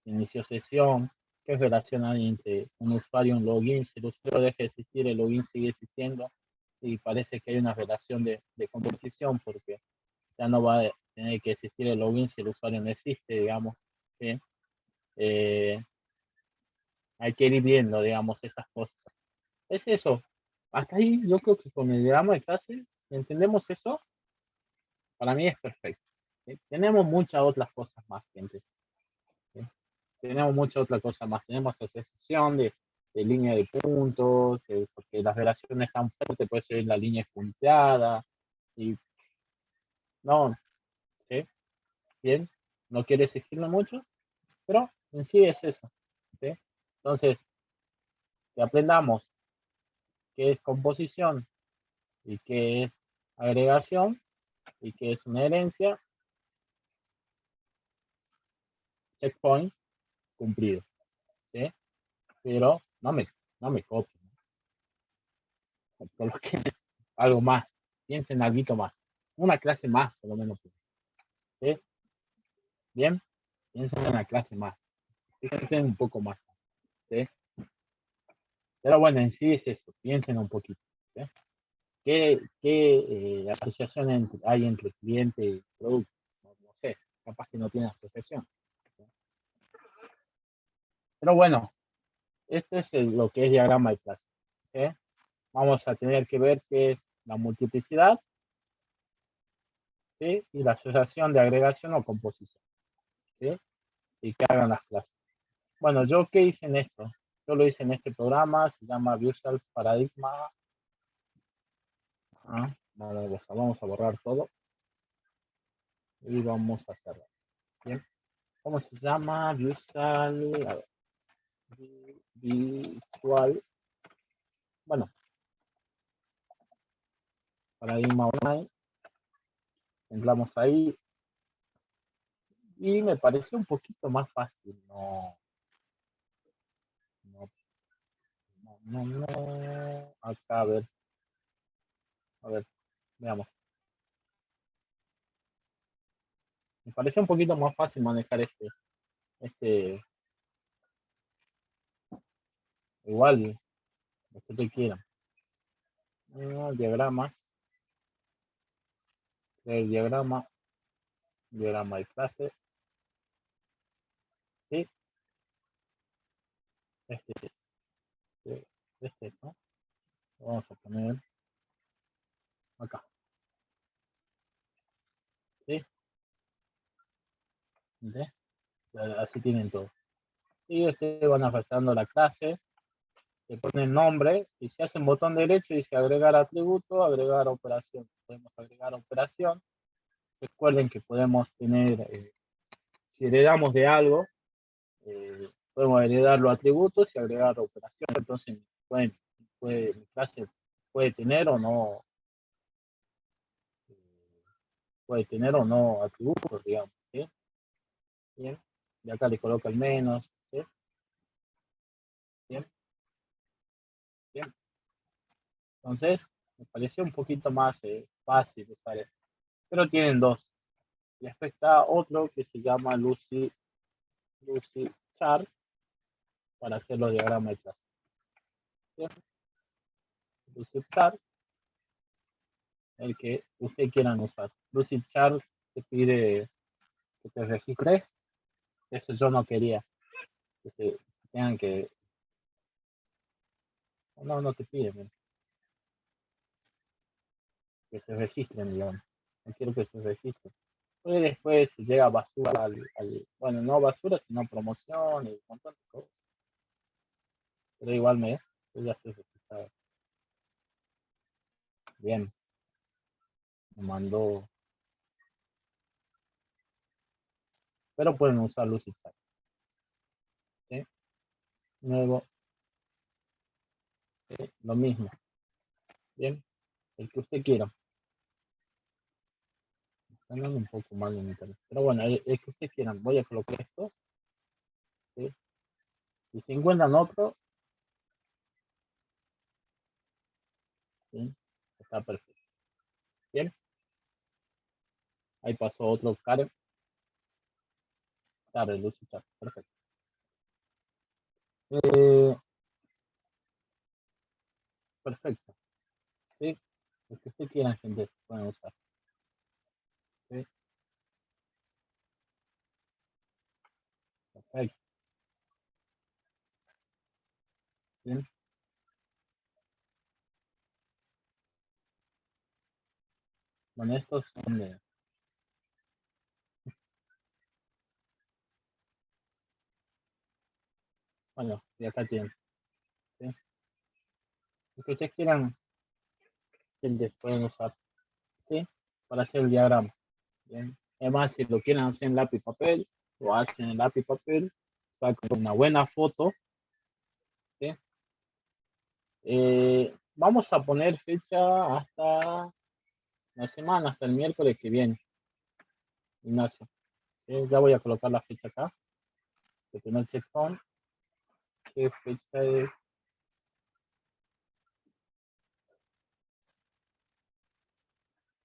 inicio sesión, qué relación hay entre un usuario y un login. Si el usuario deja de existir, el login sigue existiendo, y parece que hay una relación de composición, porque ya no va a tener que existir el login si el usuario no existe, digamos. ¿Sí? Hay que ir viendo, digamos, esas cosas. Es eso. Hasta ahí yo creo que con el diagrama de clase, si entendemos eso, para mí es perfecto. ¿Sí? Tenemos muchas otras cosas más, gente. ¿Sí? Tenemos muchas otras cosas más. Tenemos asociación de línea de puntos, porque las relaciones están fuertes, puede ser la línea punteada. Y no, ¿sí? Bien, no quiere exigirlo mucho, pero en sí es eso. ¿Sí? Entonces, que aprendamos qué es composición y qué es agregación y qué es una herencia, checkpoint cumplido. ¿Sí? Pero no me copien. Algo más. Piensen algo más. Una clase más, por lo menos. ¿Sí? Bien, piensen en una clase más. Piensen un poco más. ¿Sí? Pero bueno, en sí es eso. Piensen un poquito. ¿Sí? ¿Qué asociación hay entre cliente y producto? No sé, capaz que no tiene asociación. ¿Sí? Pero bueno, este es lo que es diagrama de clase. ¿Sí? Vamos a tener que ver qué es la multiplicidad, ¿sí? Y la asociación de agregación o composición. ¿Sí? Y que hagan las clases. Bueno, ¿yo qué hice en esto? Yo lo hice en este programa, se llama Visual Paradigma. Vamos a borrar todo y vamos a hacerlo. Bien. ¿Cómo se llama? Visual. Visual. Bueno, Paradigma Online. Entramos ahí y me pareció un poquito más fácil. No. Acá, a ver, veamos. Me pareció un poquito más fácil manejar este, igual, lo que ustedes quieran. Diagramas, el diagrama de clase, ¿no? Vamos a poner acá. ¿Sí? ¿Sí? Así tienen todo. Y ustedes van afectando la clase, le ponen nombre y si hacen botón derecho dice agregar atributo, agregar operación. Podemos agregar operación. Recuerden que podemos tener, si heredamos de algo, podemos heredar los atributos y agregar operación. Entonces, mi clase puede tener o no, atributos, digamos. ¿Sí? Bien. Y acá le coloca el menos. ¿Sí? Bien. Bien. Entonces, me pareció un poquito más fácil usar esto. Pero tienen dos. Y después está otro que se llama Lucy Chart para hacer los diagramas de clase. ¿Sí? Lucy Chart, el que ustedes quieran usar. Lucy Chart te pide que te registres. Eso yo no quería. Que se tengan que. No te piden. Que se registren, digamos. No quiero que se registren. Porque después llega basura bueno, no basura, sino promoción y un montón de cosas. Pero igual yo ya estoy registrado. Bien. Me mandó. Pero pueden usar Lucy Chat. ¿Sí? Nuevo. ¿Sí? Lo mismo. Bien. El que usted quiera. Está andando un poco mal en internet. Pero bueno, el que ustedes quieran. Voy a colocar esto. ¿Sí? Y si encuentran otro, ¿sí? Está perfecto. Bien. Ahí pasó otro Karen. Karen, Lucy Chat. Perfecto. Perfecto. ¿Sí? El que usted quiera, gente, pueden usar. ¿Sí? Perfecto. Bien. Bueno, estos son de. Bueno, y acá tienen. ¿Sí? Lo que ustedes quieran, gente, pueden usar. ¿Sí? Para hacer el diagrama. Bien. Además, si lo quieren hacer en lápiz y papel, lo hacen en lápiz y papel, sacan una buena foto. ¿Sí? Vamos a poner fecha hasta la semana, hasta el miércoles que viene, Ignacio. ¿Sí? Ya voy a colocar la fecha acá. El primer checkpoint. ¿Qué fecha es?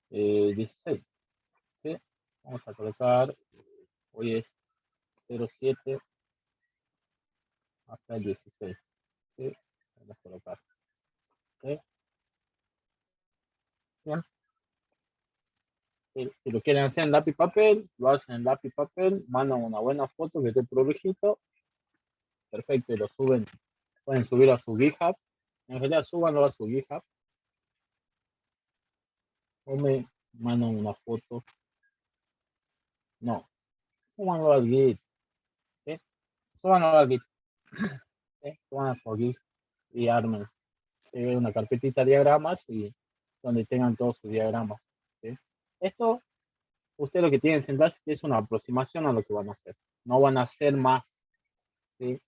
16. ¿Sí? Vamos a colocar, hoy es 07 hasta el 16. ¿Sí? Vamos a colocar. ¿Sí? Bien. Si lo quieren hacer en lápiz y papel, lo hacen en lápiz y papel, mandan una buena foto que esté prolijito, perfecto, y lo suben, pueden subir a su GitHub, en realidad súbanlo a su GitHub, o me mandan una foto, no, súbanlo al Git, ¿sí? Súbanlo al Git, ¿sí? Suban a su Git y armen una carpetita de diagramas y donde tengan todos sus diagramas, ¿sí? Esto, usted lo que tienen que sentarse es una aproximación a lo que van a hacer, no van a hacer más, ¿sí?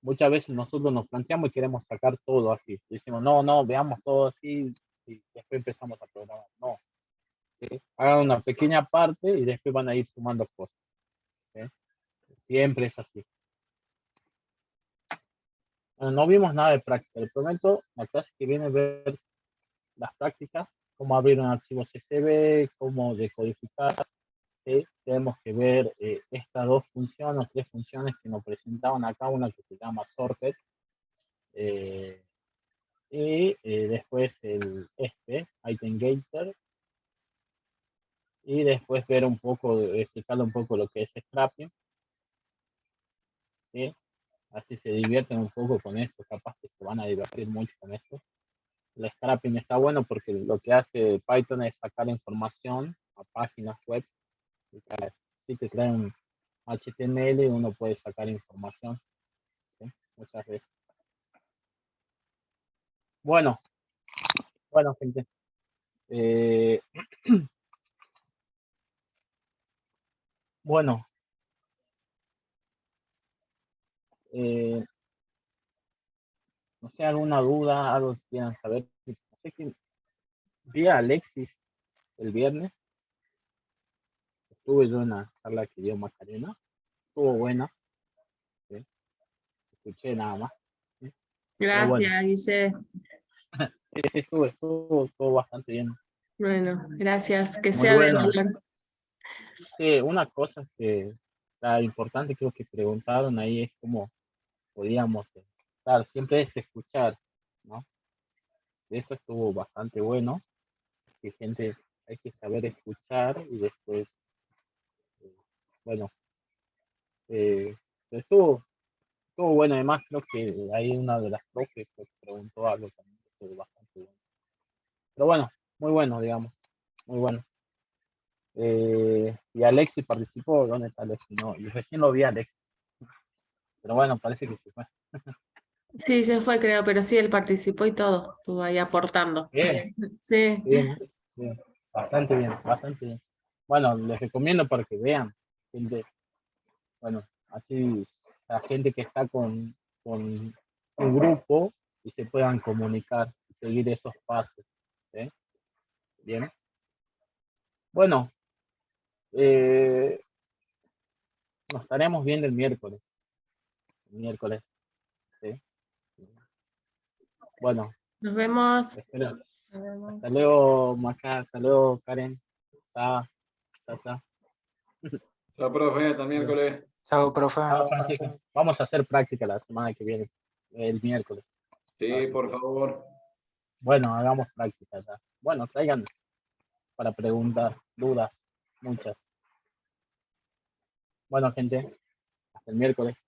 Muchas veces nosotros nos planteamos y queremos sacar todo así. Decimos, no, veamos todo así y después empezamos a programar. No, ¿sí? Hagan una pequeña parte y después van a ir sumando cosas. ¿Sí? Siempre es así. Bueno, no vimos nada de práctica. Les prometo, la clase que viene ver las prácticas, cómo abrir un archivo CSV, cómo decodificar. ¿Sí? Tenemos que ver estas dos funciones, tres funciones que nos presentaban acá, una que se llama sorted. Y después item getter, y después ver un poco, explicarle un poco lo que es scrapping, ¿sí? así se divierten un poco con esto, capaz que se van a divertir mucho con esto. El scrapping está bueno porque lo que hace Python es sacar información a páginas web, si te trae un HTML uno puede sacar información, ¿sí? Muchas veces. Bueno, gente. Bueno, no sé, alguna duda, algo que quieran saber. Sé que vi a Alexis el viernes, estuve yo en la charla que dio Macarena, estuvo buena, ¿sí? Escuché nada más, ¿sí? Pero bueno, Gracias, Guille. sí, estuvo bastante bien. Bueno, gracias. Que Muy sea de bueno. valor. Sí, una cosa que está importante, creo que preguntaron ahí, es cómo podíamos estar, siempre es escuchar, ¿no? Eso estuvo bastante bueno, que gente hay que saber escuchar y después, bueno, eh, estuvo bueno, además creo que hay una de las profes que preguntó algo también, que estuvo bastante bueno. Pero bueno, muy bueno, digamos, muy bueno. Y Alexis participó, ¿dónde está Alexis? No, y recién lo vi a Alexis. Pero bueno, parece que se fue. Sí, se fue, creo, pero sí, él participó y todo. Estuvo ahí aportando. Bien, Sí. bien, bien. Bastante bien, bastante bien. Bueno, les recomiendo para que vean, gente, bueno, así la gente que está con un grupo y se puedan comunicar y seguir esos pasos. ¿Sí? Bien. Bueno, nos estaremos viendo el miércoles. El miércoles, ¿sí? Bueno, Nos vemos. espero. Nos vemos. Hasta luego, Maca. Hasta luego, Karen. Chao, chao, chao. Chao, profe, hasta el miércoles. Chao, profe. Chao, Francisco. Vamos a hacer práctica la semana que viene, el miércoles. Sí, por favor. Bueno, hagamos práctica ya. Bueno, traigan para preguntar, dudas, muchas. Bueno, gente, hasta el miércoles.